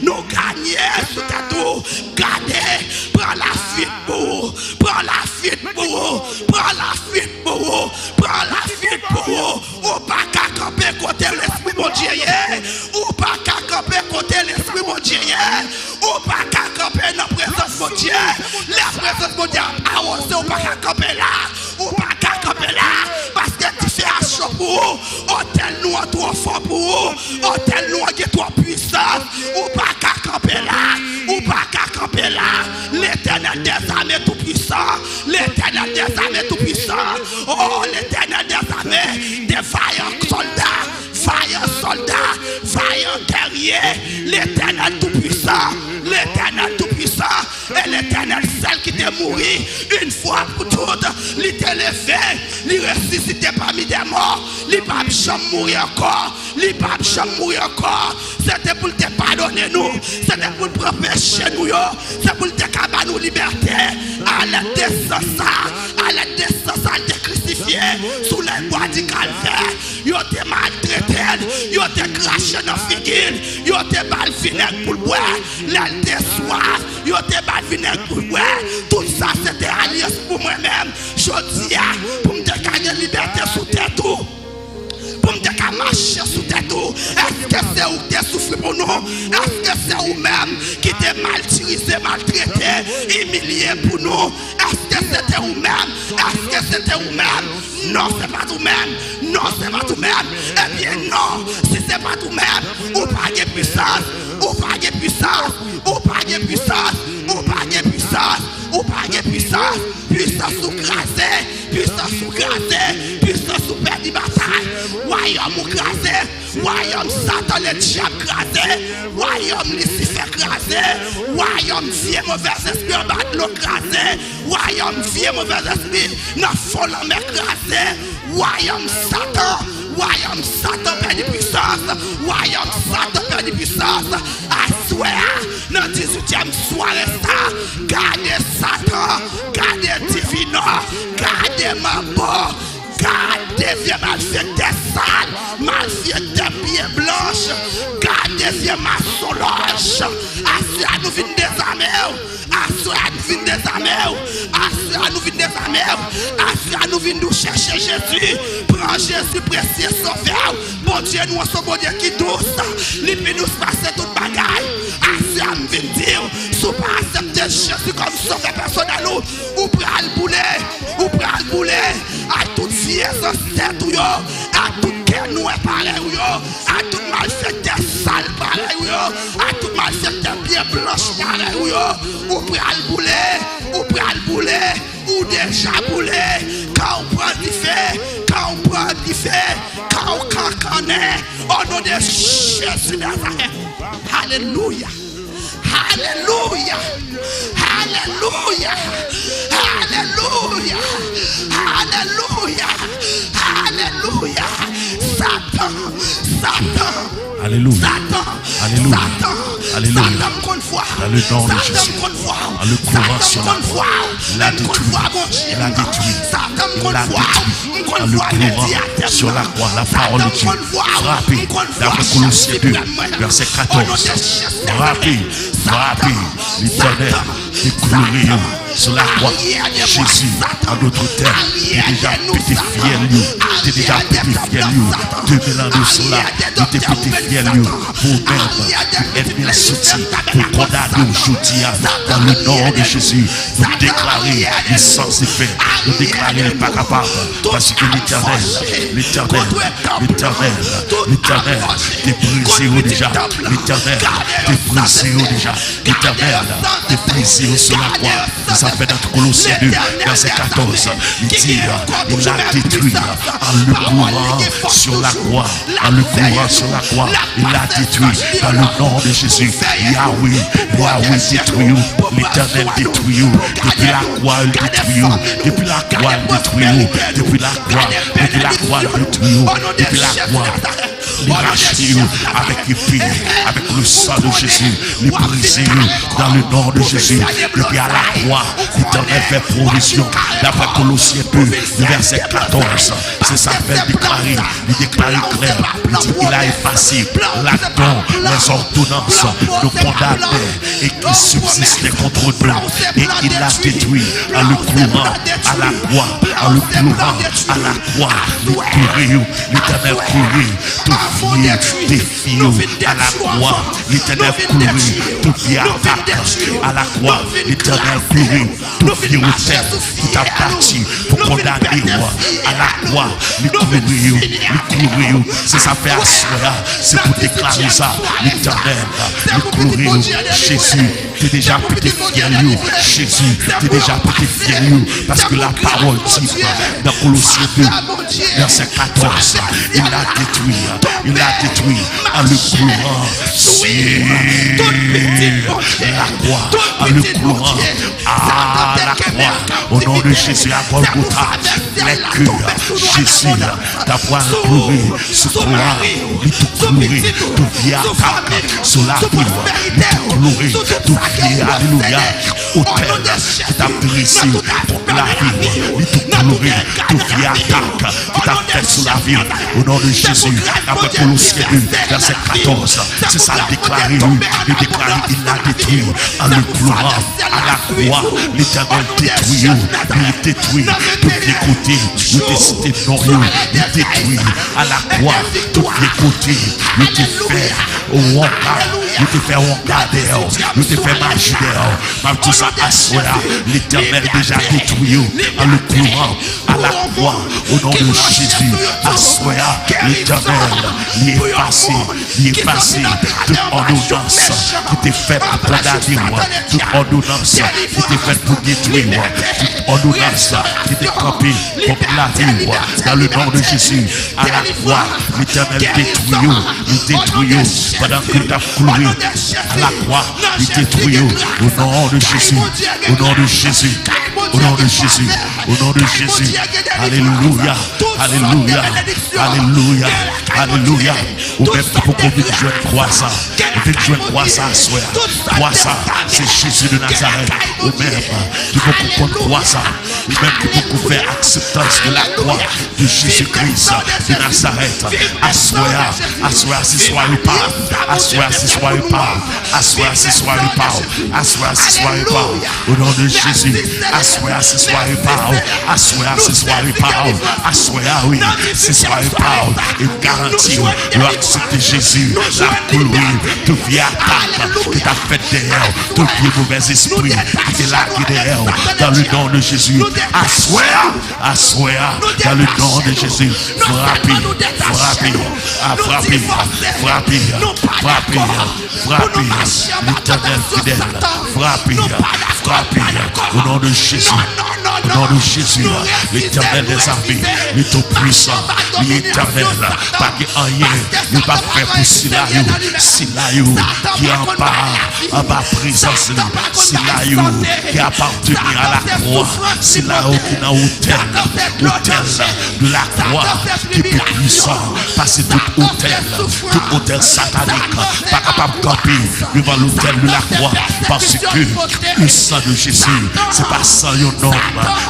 Nous gagner sous tête. Gardez, prends la fuite pour. Prends la fuite pour. Prends la fuite pour. Prends la fuite pour. Ou pas qu'à camper côté l'esprit mon Dieu. Ou pas qu'à camper côté l'esprit mon Dieu. Ou pas qu'à camper dans la présence mon Dieu. présence de Dieu arrosé, ou pas qu'à camper là, ou pas qu'à camper là, parce que tu fais un chaud pour vous, hôtel noir trop fort pour vous, hôtel noir qui est trop puissant, ou pas qu'à camper là, ou pas qu'à camper là, l'éternel des armées tout puissant, l'éternel des armées tout puissant, oh l'éternel des armées, des vaillants soldats, vaillants guerriers, l'éternel tout puissant, l'éternel tout puissant, et l'éternel celle qui t'est mouru une fois pour toutes, il t'est levé, il ressuscité parmi des morts, il pas jamais mourir encore, il pas jamais mourir encore, c'était pour te pardonner nous, c'était pour prendre péché nous, c'est pour te cabaner nous liberté, à la descente, il t'est crucifié sous les bois du calvaire, il t'est maltraité, il t'est craché dans la figure, il t'est bal vinaigre pour le boire, il t'est soif, il t'est bal vinaigre pour le boire, tout ça c'était alliance pour moi-même, je dis pour me gagner liberté sous tes tout. Pour me marcher sous tes tout. Est-ce que c'est où tu souffres pour nous? Est-ce que c'est vous-même qui t'es maltraité, humilié pour nous? Est-ce que c'était vous-même? Est-ce que c'était vous-même? Non, c'est pas vous-même. Non, c'est pas vous-même. Eh bien non, si c'est pas vous-même, ou pas de puissance, ou pas de puissance, ou pas de puissance, ou pas de puissance, ou pas de puissance, puissance sous crasé, puissance sous crasé, puissance sous perdu bataille. Royaume crasé, royaume Satan le diable crasé, royaume Lucifer crasé, royaume vieux mauvais esprit en bas de l'eau crasé, royaume vieux mauvais esprit dans le fond de la mer crasé, royaume Satan perd de puissance, royaume Satan perd de puissance. I swear, dans le 18e soirée, gardez Satan, gardez Divino, gardez Mambo. Gardez vieux malfaités sales, malfaités pieds blanches, gardez vieux maçonnages, assez à nous venir des armées, assez à nous venir des armées, assez à nous venir des armées, assez à nous venir nous chercher Jésus, prends Jésus précieux sauveur, bon Dieu nous sommes bon Dieu qui douce, les nous passer toute bagaille, assez à nous venir dire, si vous pas accepter Jésus comme sauveur personnel, ou pral bouler, à toute vieillesse ancêtre, à tout cœur nous est pareil, à tout malfaiteur sale pareil, à tout malfaiteur bien blanche pareil, ou pral bouler, ou déjà bouler, quand on prend du feu, quand on cancanait, au nom de Jésus Nazareth. Alléluia. Alléluia. Alléluia. Alléluia. Alléluia. Alléluia. Satan. Alléluia. Alléluia. Alléluia. Dans le nom de Jésus. En le courant sur la croix. Il a détruit. Il a détruit. En le courant sur la croix. La parole de Dieu. Frappé. D'après Colossiens 2, verset 14. Frappé. L'éternel est glorieux sur la croix. Jésus, en d'autres termes, est déjà pétrifié lui. Il est déjà pétrifié lui. 2000 ans de cela, il était pétrifié lui. Vous-même, vous êtes bien sortis pour condamner aujourd'hui dans le nom de Jésus. Nous déclarer les sans effet. Nous déclarer les pas capables. Parce que l'éternel t'est brisé déjà. L'éternel t'est brisé déjà. L'éternel t'est brisé sur la croix. Nous avons fait notre Colossiens 2, verset 14. Il dit, il a détruit en le courant sur la croix. En le courant sur la croix, il a détruit dans le nom de Jésus. Yahweh détruit. L'éternel détruit. Depuis la croix, il détruit. Depuis la croix, il détruit. Depuis la croix, il détruit. Depuis la croix, il rachète avec épée, avec le sang de Jésus. Il brise dans le nom de Jésus. Depuis à la croix, l'éternel fait provision. D'après Colossiens 2, 2, le verset 14. C'est ça fait déclarer. Il déclare clair. Il dit il a effacé l'acton, les ordonnances, nos condamnés et qui subsistaient contre nous. Et il l'a détruit en le clouant à la croix, en le clouant à la croix. L'Éternel courir, tout fier, défier à la croix. L'Éternel courir, tout fier attaque à la croix. L'Éternel courir, tout fier au ciel, tout abattu pour condamner à la croix. Le courir, c'est ça fait asseoir, c'est pour déclarer ça. L'Éternel, le courir, Jésus, t'es déjà pété fier, Jésus, t'es déjà pété fier, parce que la parole dit dans Colossiens 2, verset 14, il l'a détruit en le courant sur la croix, en le courant à la croix, au nom de Jésus à Golgotha, les cœurs, Jésus, d'avoir couru sur la croix, il tout cloué, tout vient attaque sur la vie, il tout cloué, tout vient, alléluia, autel qui t'a dressé pour la vie, il tout cloué, tout vient attaque qui t'a fait sur la vie, au nom de Jésus, après Colossiens 2, verset 14, c'est ça déclaré, il déclare, il l'a détruit en le clouant à la croix, l'Éternel détruit, il détruit tout les côtés, il décide non, il détruit à la croix, tout les côtés, il te fait au wonka, il te fait wonka dehors, il te fait magie dehors, même tout ça assoit, l'Éternel déjà détruit en le clouant à la croix, au nom de Jésus, assoit, l'Éternel, il est passé toute ordonnance qui t'est faite pour condamner, toute ordonnance qui t'est faite pour détruire, toute ordonnance qui t'est campée pour la vie, dans le nom de Jésus, à la croix, l'Éternel détruit, pendant que tu as cloué à la croix, il détruit, au nom de Jésus, au nom de Jésus, au nom de Jésus, au nom de Jésus, alléluia, alléluia, alléluia, alléluia, ou même pour qu'on puisse jouer croissant, on peut jouer croissant, croissant, c'est Jésus de Nazareth, ou même qui peut qu'on croissant, ou même qui peut faire acceptance de la croix de Jésus-Christ de Nazareth, assoir, si soyez pas, assoir, si soyez pas, assoir, si soyez pas, assoir, si soyez pas, au nom de Jésus, assoir, si soyez pas, assoir, si soyez pas, assoir, oui, si soyez pas, et garantir l'accepter Jésus, la gloire, tout vieille attaque qui t'a fait derrière, tout vieux mauvais esprit qui t'est laqué derrière, dans le nom de Jésus, assoir, dans le nom de Jésus, frappez, l'Éternel fidèle, frappez, au nom de Jésus, au nom de Jésus, l'Éternel des armées, le tout-puissant, l'Éternel, pas que rien, il va faire pour Silaïou, qui en bas présence, Silaïou, qui appartient à la croix, Silaïou qui est dans l'hôtel de la croix, qui est puissant, parce que tout hôtel satanique, pas capable de camper devant l'hôtel de la croix, parce que le sang de Jésus, c'est pas sang d'un homme,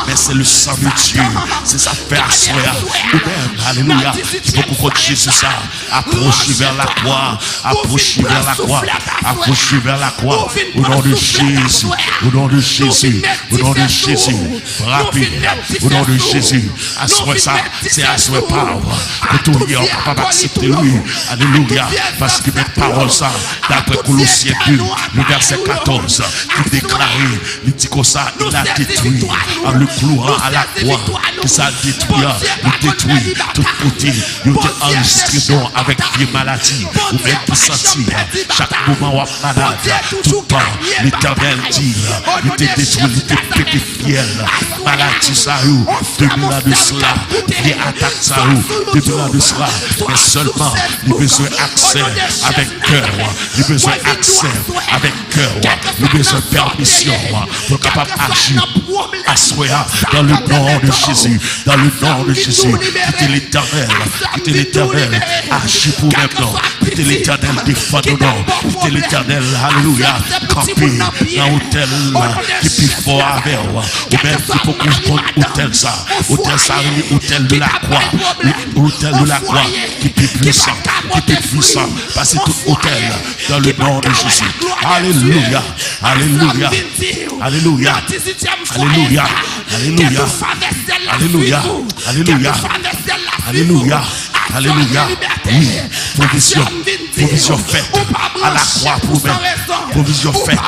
mais c'est le sang de Dieu, c'est ça fait asseoir, ou même, alléluia, il faut qu'on compte Jésus ça, approchez vers la croix, approchez vers la croix, approchez vers la croix, au nom de Jésus, au nom de Jésus, au nom de Jésus, frappez, au nom de Jésus, asseoir ça, c'est asseoir par, que tout le monde va pas accepter lui, alléluia, parce que mes paroles ça, d'après Colossiens 2, le verset 14, qui déclare, il dit que ça, il a détruit, en le clouant à la croix, que ça détruit, il détruit, tout côté, il était enregistré donc avec des maladies, ou même pour sentir, chaque moment où malade, tout le temps, l'Éternel dit, il était détruit, il était pété fiel, maladie ça, 2000 ans de cela, il attaque ça, 2000 ans de cela, mais seulement, il besoin accès avec cœur, il besoin accès avec cœur, il besoin permission pour capable d'agir, asseoir dans le nom de Jésus, dans le nom de Jésus, quittez l'Éternel, agis pour maintenant, C'était l'Éternel défendant. C'était l'Éternel, alléluia, campé dans l'hôtel qui puis fort avec ou même qui peut construire hôtel ça, hôtel de la croix, hôtel de la croix qui puis puissant, parce que tout hôtel dans le nom de Jésus. Alléluia, alléluia, alléluia, alléluia, alléluia, alléluia, alléluia, alléluia, alléluia. Oui, provision faite à la croix pour même. Provision faite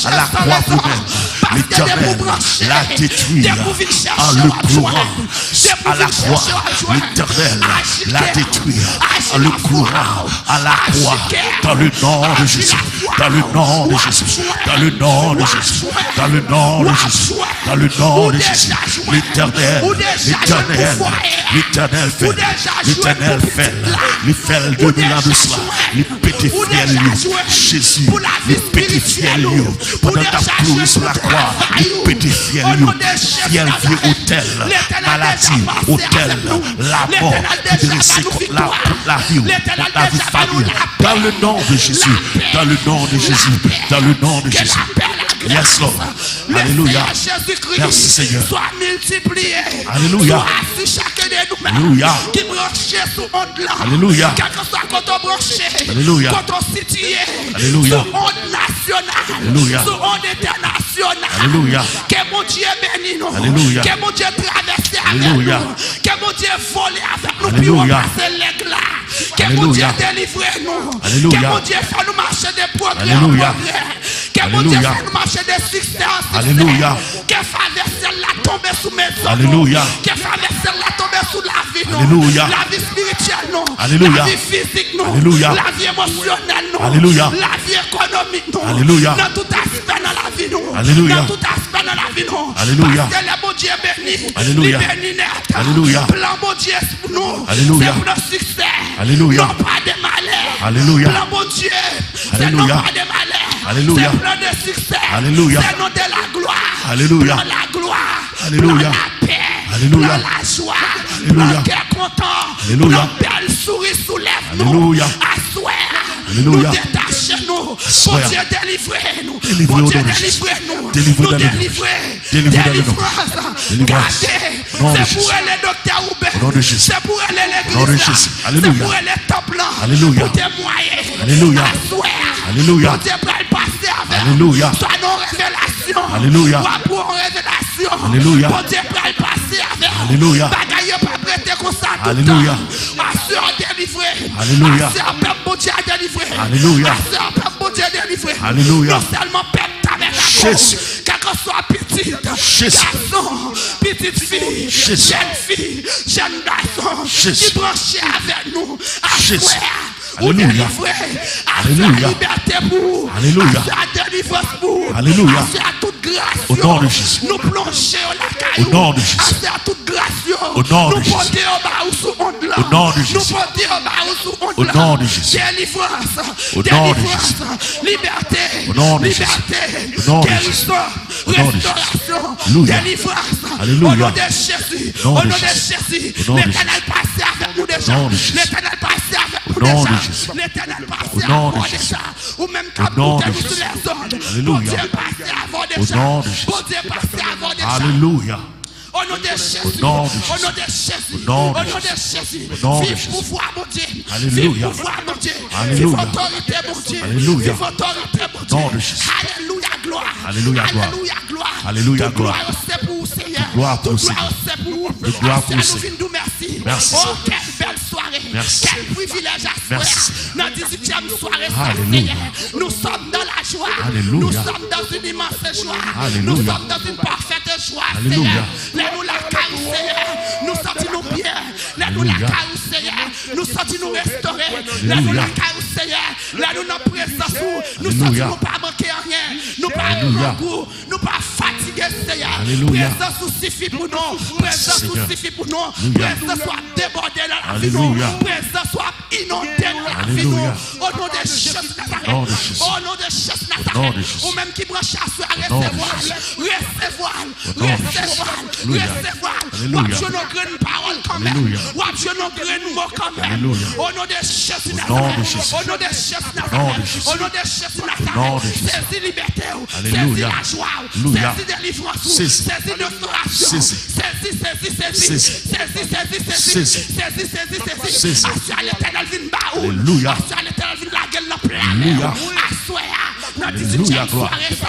à la croix pour même. L'Éternel l'a détruit en le clouant à la croix. L'Éternel l'a détruit en le clouant à la croix. Dans le nom de Jésus. Dans le nom de Jésus. Dans le nom de Jésus. Dans le nom de Jésus. Dans le nom de Jésus. L'Éternel fait. L'Éternel fait. Il fait 2000 ans de cela. Il pété fiel. Jésus. Il pété fiel. Pendant ta pluie sur la croix. Il pété fiel. Fiel vieux hôtel. Maladie. Hôtel. La mort. Dressé contre la vie. La vie famille. Dans le nom de Jésus. Dans le nom de Jésus. Dans le nom de Jésus. Yes, Lord. Alléluia. Merci, Seigneur. Soit multiplié. Alléluia. Alléluia. Qui branche sous onde là. Alléluia. Quel que soit quand on branche. Alléluia. Quand on situé. Alléluia. Sous onde nationale. Alléluia. Sous onde internationale. Alléluia. Que mon Dieu bénisse nous. Alléluia. Que mon Dieu traverse avec Alléluia. nous. Que mon Dieu vole avec nous. Puis Alléluia. on passe l'éclat. Que mon Dieu Alléluia. délivre nous. Alléluia. Que mon Dieu fait nous marcher des progrès. Alléluia. Que mon Dieu Alléluia. fait nous marcher des succès. Alléluia. Que faveur la tomber sous mes hommes. Alléluia. Que faveur la tomber sous la vie. Non. Alléluia. La vie spirituelle. Non. Alléluia. La vie physique. Non. Alléluia. La vie émotionnelle. Non. Alléluia. La vie économique. Non. Alléluia. Dans tout aspect dans la vie. Non. Alléluia. Dans tout aspect dans la vie. Non. Alléluia. Parce que le bon Dieu béni. Alléluia. Il bénit net. Alléluia. Plan bon Dieu pour nous. Alléluia. C'est pour notre succès. Alléluia. Non pas de malheur. Alléluia. Plan bon Dieu. C'est non Alléluia. pas de malheur. Alléluia. C'est plan de succès. Alléluia. C'est non de la gloire. Alléluia. Plan la gloire. Alléluia. Plan la paix. Alléluia. Plan la joie. Alléluia. Plan qui est content. Alléluia. Plan belle souris soulève nous. Alléluia. Assoir. Alléluia. Nous détachez-nous. Bon Assoir. Dieu délivrez-nous. Délivrez-nous. Bon Dieu délivrez-nous. Délivrez-nous. Nous délivrer. Délivrez-nous. Délivrance. Délivrance. Gardez. Au nom de C'est pour Jésus. les docteurs Oubert. Au nom de Jésus. C'est pour les Au nom de l'église. Jésus. C'est Alléluia. pour les temples. Alléluia. Pour témoigner. Alléluia. Assoir. Alléluia. Bon Dieu peut le passer avec. Alléluia. Soit nos révélations. Alléluia. Soit pour une révélation. Alléluia. Bon Dieu peut le passer avec. Alléluia. Bagaille pas prêter comme ça tout le Alléluia. temps. Assure délivré. Alléluia. Assure peuple bon Dieu délivré. Alléluia. Assure peuple bon Dieu délivré. Alléluia. Non seulement peuple tabernacle. Jésus. Quel que soit petit Jésus. garçon, petite fille, Jésus. jeune fille, jeune garçon, Jésus. qui branchait avec nous. Jésus. Ou Alléluia. délivré. Alléluia. Liberté pour. Alléluia. Délivrance pour. Alléluia. À toute grâce. Au nom de Jésus. Nous plongeons la caillou. Au nom de Jésus. À toute grâce. Au nom de nous Jésus. porter au bas ou sous onde là. Au nom de Jésus. Nous porter au bas ou sous onde Au là. nom de Jésus. Délivrance. Au nom de Délivrance. Jésus. Liberté. Au nom de Jésus. Liberté. Au nom de Jésus. Guérison. Au nom de Jésus. Restauration. Alléluia. Délivrance. Alléluia. Au nom de Jésus. Au nom Au de nom de Jésus. Jésus. Au nom de L'éternel passe avec nous déjà. Au nom de Jésus. L'éternel passe avec nous Au nom de déjà. Jésus. L'éternel passe Au nom de avant Jésus. déjà. Ou même Au nom de nous Jésus. sur les zones. Alléluia. Bon Dieu passe avant déjà. nom de Jésus. Bon Dieu passe avant déjà. Alléluia. Au nom de Jésus. Au nom de Jésus. Au nom de Jésus. Au nom de Au nom de Jésus. Au nom de Vive Jésus. pouvoir, mon Dieu. Alléluia. Vive pouvoir, mon Dieu. Alléluia. Vive autorité, mon Dieu. Alléluia. Vive autorité, mon Dieu. Au nom de Jésus. Alléluia, gloire. Alléluia, gloire. Alléluia, gloire. Alléluia, Toute gloire. c'est pour vous, Seigneur. Toute gloire pour Toute vous, gloire Seigneur. c'est pour vous. Toute gloire pour vous, Seigneur, nous Seigneur. nous merci. Merci, Oh, Seigneur. quelle belle soirée. Merci, Quel privilège à Merci, faire. Seigneur. Dans la 18e soirée, Alléluia. Seigneur. Nous sommes dans la joie. Alléluia. Nous sommes dans une immense joie. Alléluia. Nous sommes dans une parfaite joie, Alléluia. Seigneur. Laisse-nous la caresse, Seigneur. Nous sentons bien. Laisse-nous la Alléluia. caresse, Seigneur. Nous sentons restaurer. Alléluia. Laisse-nous la caresse, Seigneur. Laisse-nous notre présence. Nous Alléluia. sentons pas manquer rien. Nous pas Alléluia. goût. Nous pas fatigués, Seigneur. Alléluia. Présence suffit pour nous. Présence Seigneur. suffit pour nous. Alléluia. Présence soit débordée dans la vie. Alléluia. Présence soit inondée dans la vie. Alléluia. Au nom de Jésus, nom de Jésus. Au nom de Jésus Au nom de Nazareth. Jésus. Ou même qui branche à soi, Au nom de recevoir. Jésus. Recevoir. Au nom de Jésus. Alléluia. Recevoir. Alléluia. Wap je nos grandes paroles quand même. Alléluia. Wap je nos grandes mots quand même. Alléluia. Au nom de Jésus Au nom de Nazareth. Jésus. Au nom de Jésus Au nom de Nazareth. Jésus. Au nom de Jésus Au nom de Nazareth. Jésus. Saisis liberté. Alléluia. Saisis la joie. Alléluia. Saisis délivrance. Saisis. Saisis restauration. Saisis. Saisis. Saisis. Assois l'éternel vin baoul. Alléluia. Assois l'éternel vin la gueule la pleine. Alléluia. Assois dans Alléluia, 18e gloire. soirée ça.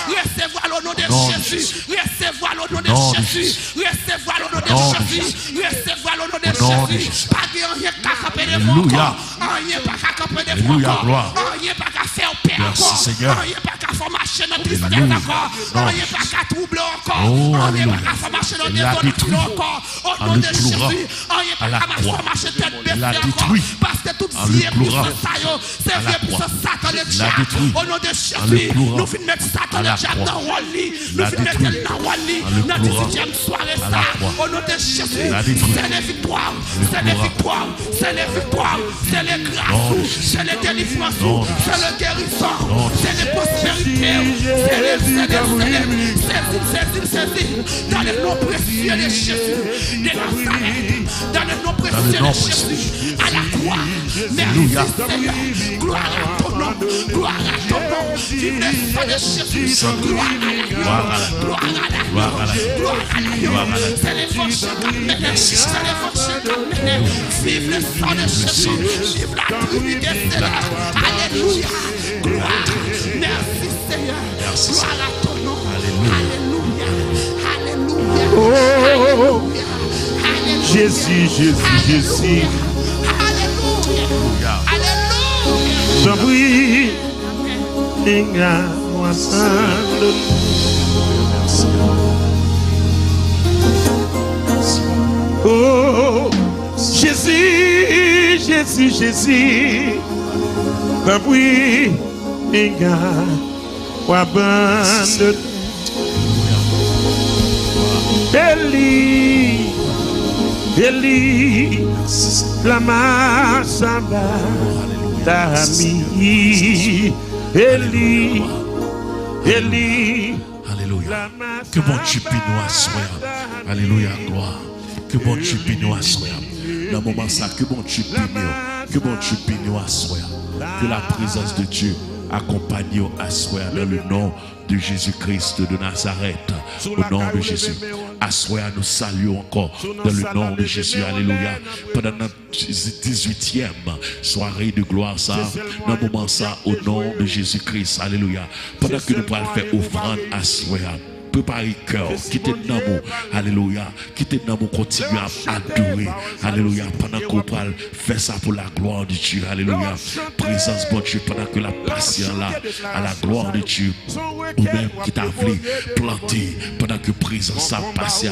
Recevoir au nom de Nom de Jésus. Recevoir au nom de Nom de Jésus. Recevoir au nom de Nom de Jésus. Recevoir au nom Au nom de de Jésus. Jésus. Pas de rien qu'à camper de Alléluia. rien pas qu'à camper de Alléluia, gloire. rien pas qu'à faire paix Merci, encore. Seigneur. Rien pas qu'à faire marcher dans tristesse Alléluia. encore. Non. Rien pas qu'à troubler encore. Oh, Rien alléluia. pas qu'à faire marcher dans Il l'a des détruit. zones encore. Au En nom le de pleurant. Jésus. Rien À la pas qu'à croix. marcher tête Il l'a baissée encore. détruit. Parce que toute En le vie est pleurant. puissance ça yo. C'est À la vie croix. puissance Satan le Il l'a diable. détruit. Au nom de En le Jésus. pleurant. Nous finissons mettre Satan À le la diable croix. dans Wally. Il l'a Nous finissons détruit. mettre dans Wally. En le Dans pleurant. 18e soirée À la ça. croix. Au nom de Jésus. Il l'a détruit. C'est les victoires. le C'est les pleurant. victoires. C'est les victoires. C'est les Nom de grâces. Jésus. C'est les délivrances. Nom de C'est le guérisseur. Nom de C'est les prospérités. C'est les saisis. Dans le nom précieux de Jésus. De Nazareth. Dans le nom précieux nom de Jésus. À la croix. Alléluia. Merci Seigneur. Gloire à ton nom. Gloire à ton nom. Vive le sang de Jésus. sang. Gloire à la Gloire à la- gloire à la Gloire à la- gloire à la Gloire à la- C'est les forces qui amènent. C'est les forces qui amènent. Vive le sang de Jésus. Vive la Trinité céleste. Alléluia. Gloire. Merci Seigneur. Merci, Gloire à ton nom. Alléluia. Alléluia. Alléluia. Oh, Alléluia. Jésus, Jésus, Jésus. Alléluia. Alléluia. J'en prie, regarde-moi ensemble. Oh, Jésus, Jésus, Jésus. J'en prie, regarde-moi bande. Eli, Eli, lama samba dami. Eli, Eli, Alléluia. lama Que bon Dieu bénisse nous à soi. Alléluia, gloire. Que bon Dieu bénisse nous à soi. Dans le moment ça, que bon Dieu bénisse. Que bon Dieu bénisse nous à soi. Que la présence de Dieu accompagne nous à soi dans le nom de Jésus-Christ de Nazareth. Au nom de Jésus. À soi, nous saluons encore dans le nom de Jésus. Alléluia. Pendant notre 18e soirée de gloire, ça, dans le moment ça, au nom de Jésus-Christ. Alléluia. Pendant que nous pourrons faire offrande à soi. Préparez cœur, quittez l'amour, alléluia, quittez l'amour, continuez à adorer, alléluia, pendant qu'on parle, faites ça pour la gloire de Dieu, alléluia, présence bon Dieu, pendant que la patience là, à la gloire de Dieu, ou même qui t'a voulu planter, pendant que présence ça passe là,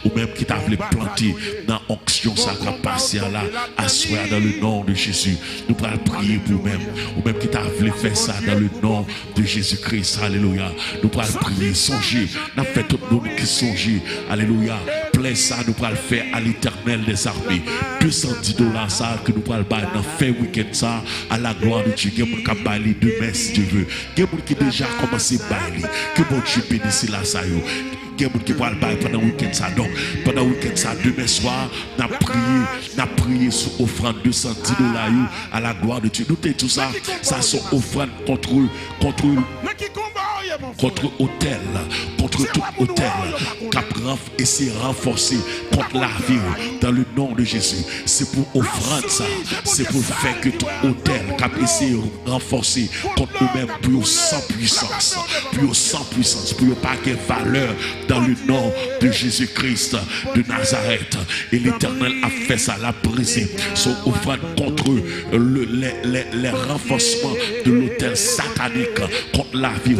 ou même qui t'a voulu planter dans l'onction ça va passer là, asseoir dans le nom de Jésus, nous allons prier pour nous-mêmes, ou même qui t'a voulu faire ça dans le nom de Jésus-Christ, alléluia, nous allons prier, songer. Nous avons fait tout le monde qui songe. Alléluia. Plein ça, nous allons faire à l'éternel des armées. $210 ça que nous allons faire dans fin week-end ça à la gloire de Dieu. Il y a des gens qui bailler demain si Dieu veut. Il y a des gens qui déjà commencé à bailler. Que bon Dieu bénisse la ça. Il y a des gens qui vont bailler pendant le week-end ça. Donc, pendant le week-end ça, demain soir, nous avons prié sur offrande $210 à la gloire de Dieu. Nous avons tout ça. Ça sont offrandes contre hôtel, contre tout hôtel, et c'est renforcé contre la vie dans le nom de Jésus. C'est pour offrande ça, c'est pour faire que tout hôtel cap essayer de renforcer contre nous-mêmes pour sans puissance, pour pas qu'il y ait valeur dans le nom de Jésus-Christ de Nazareth. Et l'Éternel a fait ça, l'a brisé son offrande contre les renforcements de l'hôtel satanique contre la vie.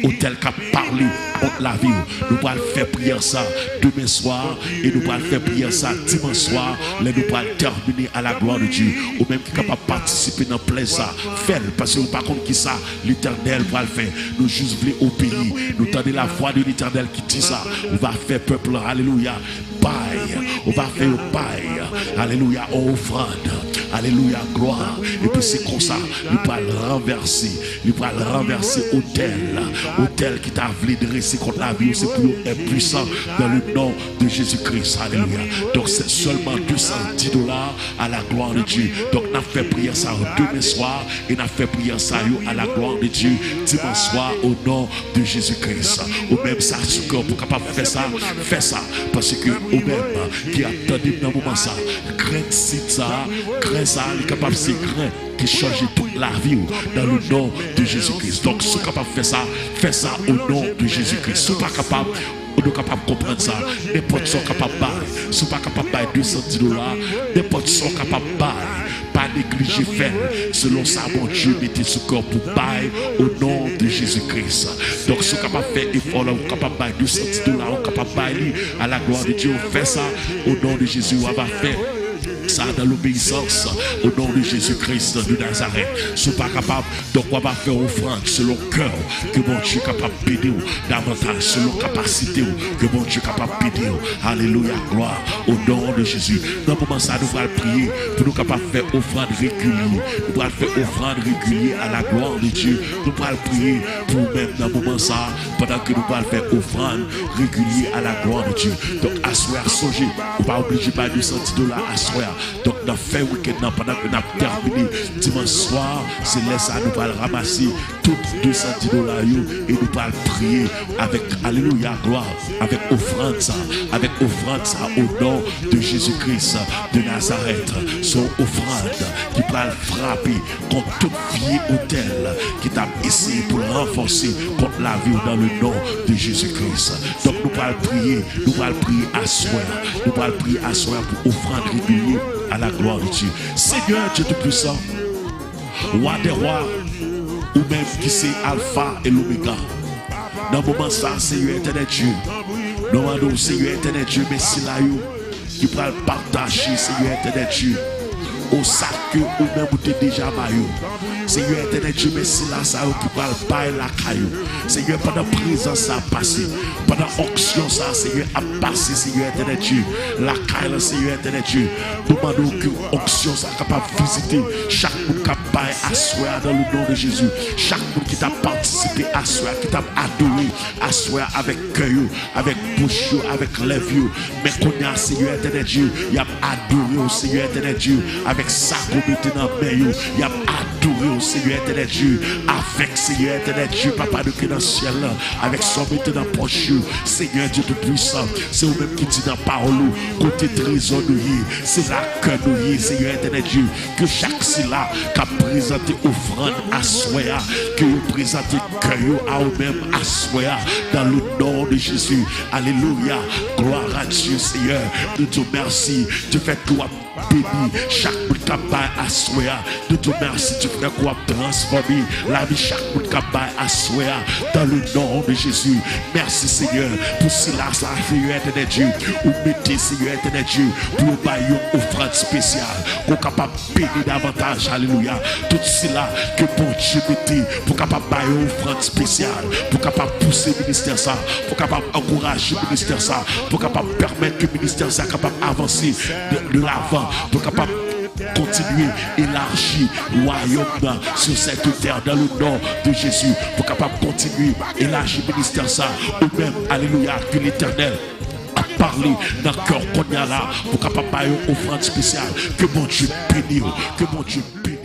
Hôtel qui a parlé contre la vie. Nous allons faire prière ça demain soir et nous allons faire prière ça dimanche soir. Nous allons terminer à la gloire de Dieu. Ou même qui est capable de participer dans plein ça. Faites parce que nous ne savons pas qui ça l'Éternel va le faire. Nous juste voulons obéir. Nous tendons la voix de l'Éternel qui dit ça. On va faire peuple, alléluia. On va faire bail, alléluia, offrande, Alléluia, gloire. Et puis c'est comme ça, il va le renverser. Il va le renverser autel qui t'a voulu dresser contre la vie. C'est plus impuissant dans le nom de Jésus-Christ. Alléluia. Donc c'est seulement $210 à la gloire de Dieu. Donc on a fait prière ça demain soir et on a fait prière ça à la gloire de Dieu dimanche soir au nom de Jésus-Christ. Ou même ça, pour capable de faire ça, fais ça. Parce que ou même qui attendait dans le moment ça, grain ça, il est capable de ces grains qui change toute la vie dans le nom de Jésus-Christ. Donc si vous êtes capable de faire ça, fais ça au nom de Jésus-Christ. Si vous n'êtes pas capable, on est capable de comprendre ça. N'importe sont capable de bailler. Si vous n'êtes pas capable de bailler $210, n'importe sont capable de bailler. Pas négliger faire. Selon ça, mon Dieu, mettez ce corps pour bailler au nom de Jésus-Christ. Donc si vous êtes capable de faire effort, vous êtes capable de bailler $210, vous êtes capable de bailler à la gloire de Dieu. Faites ça au nom de Jésus. On va faire ça dans l'obéissance au nom de Jésus-Christ de Nazareth. Si vous n'êtes pas capable, donc on va faire offrande selon le cœur que mon Dieu est capable de péder davantage, selon la capacité que mon Dieu est capable de péder. Alléluia, gloire au nom de Jésus. Dans le moment ça, nous allons prier pour nous capables de faire offrande régulière. Nous allons faire offrande régulière à la gloire de Dieu. Nous allons prier pour même dans le moment ça, pendant que nous allons faire offrande régulière à la gloire de Dieu. Donc, à soir, songez, on va obliger par $210 à soir. Donc, dans fait week-end, pendant que nous avons terminé dimanche soir, c'est là ça, nous allons ramasser tous $210 et nous allons prier avec, alléluia, gloire, avec offrande ça au nom de Jésus-Christ de Nazareth. Son offrande qui va frapper contre toute vieille hôtel qui t'a essayé pour renforcer contre la vie dans le nom de Jésus-Christ. Donc, nous allons prier à soir. Nous allons prier à soir pour offrande régulière à la gloire de Dieu. Seigneur Dieu Tout-Puissant, roi des rois, ou même qui c'est Alpha et l'Oméga. Dans le moment ça, Seigneur éternel Dieu, nous demandons Seigneur éternel Dieu, merci là, qui va partager, Seigneur éternel Dieu, au sac que ou même vous êtes déjà maillot. Seigneur éternel Dieu, merci là, ça qui va le bail la caillou. Seigneur, pendant la présence ça a passé, pendant l'onction ça, Seigneur, a passé, Seigneur éternel Dieu, la caille, Seigneur éternel Dieu, nous demandons que l'onction ça capable de visiter chaque monde qui a bail à soi dans le nom de Jésus, chaque monde qui t'a participé à soi, qui t'a adoré à soi avec cœur, avec bouche, avec lèvres, mais qu'on a, Seigneur éternel Dieu, il a adoré au Seigneur éternel Dieu, avec ça qu'on mettait dans le main, il a adoré au Seigneur éternel Dieu, avec Seigneur éternel Dieu, Papa de Dieu dans le ciel, avec son mettre dans le poche, Seigneur Dieu Tout-Puissant, c'est vous-même qui dit dans la parole, côté trésor de vie, c'est là que nous y, Seigneur éternel Dieu, que chaque syllabe qui a présenté offrande à soi, que vous présentez cœur à vous-même à soi, dans le nom de Jésus. Alléluia, gloire à Dieu, Seigneur, nous te remercions, tu fais tout béni, chaque monde qui a à soi, nous te remercions, tu fais quoi transformer la vie, chaque monde qui a à soi, dans le nom de Jésus. Merci Seigneur, pour cela, ça Seigneur éternel Dieu, ou mettez Seigneur éternel Dieu, pour nous bailler une offrande spéciale, pour capable bénir davantage, alléluia, tout cela que bon Dieu mettez, pour capable bailler une offrande spéciale, pour capable pousser le ministère ça, pour capable encourager le ministère ça, pour capable permettre que le ministère ça capable avancer de l'avant, pour capable continuer, élargir le royaume sur cette terre dans le nom de Jésus, pour capable continuer, élargir le ministère ça, ou même, alléluia, que l'Éternel a parlé dans le cœur qu'on y a là, pour capable faire une offrande spéciale, que mon Dieu bénisse, que mon Dieu bénisse.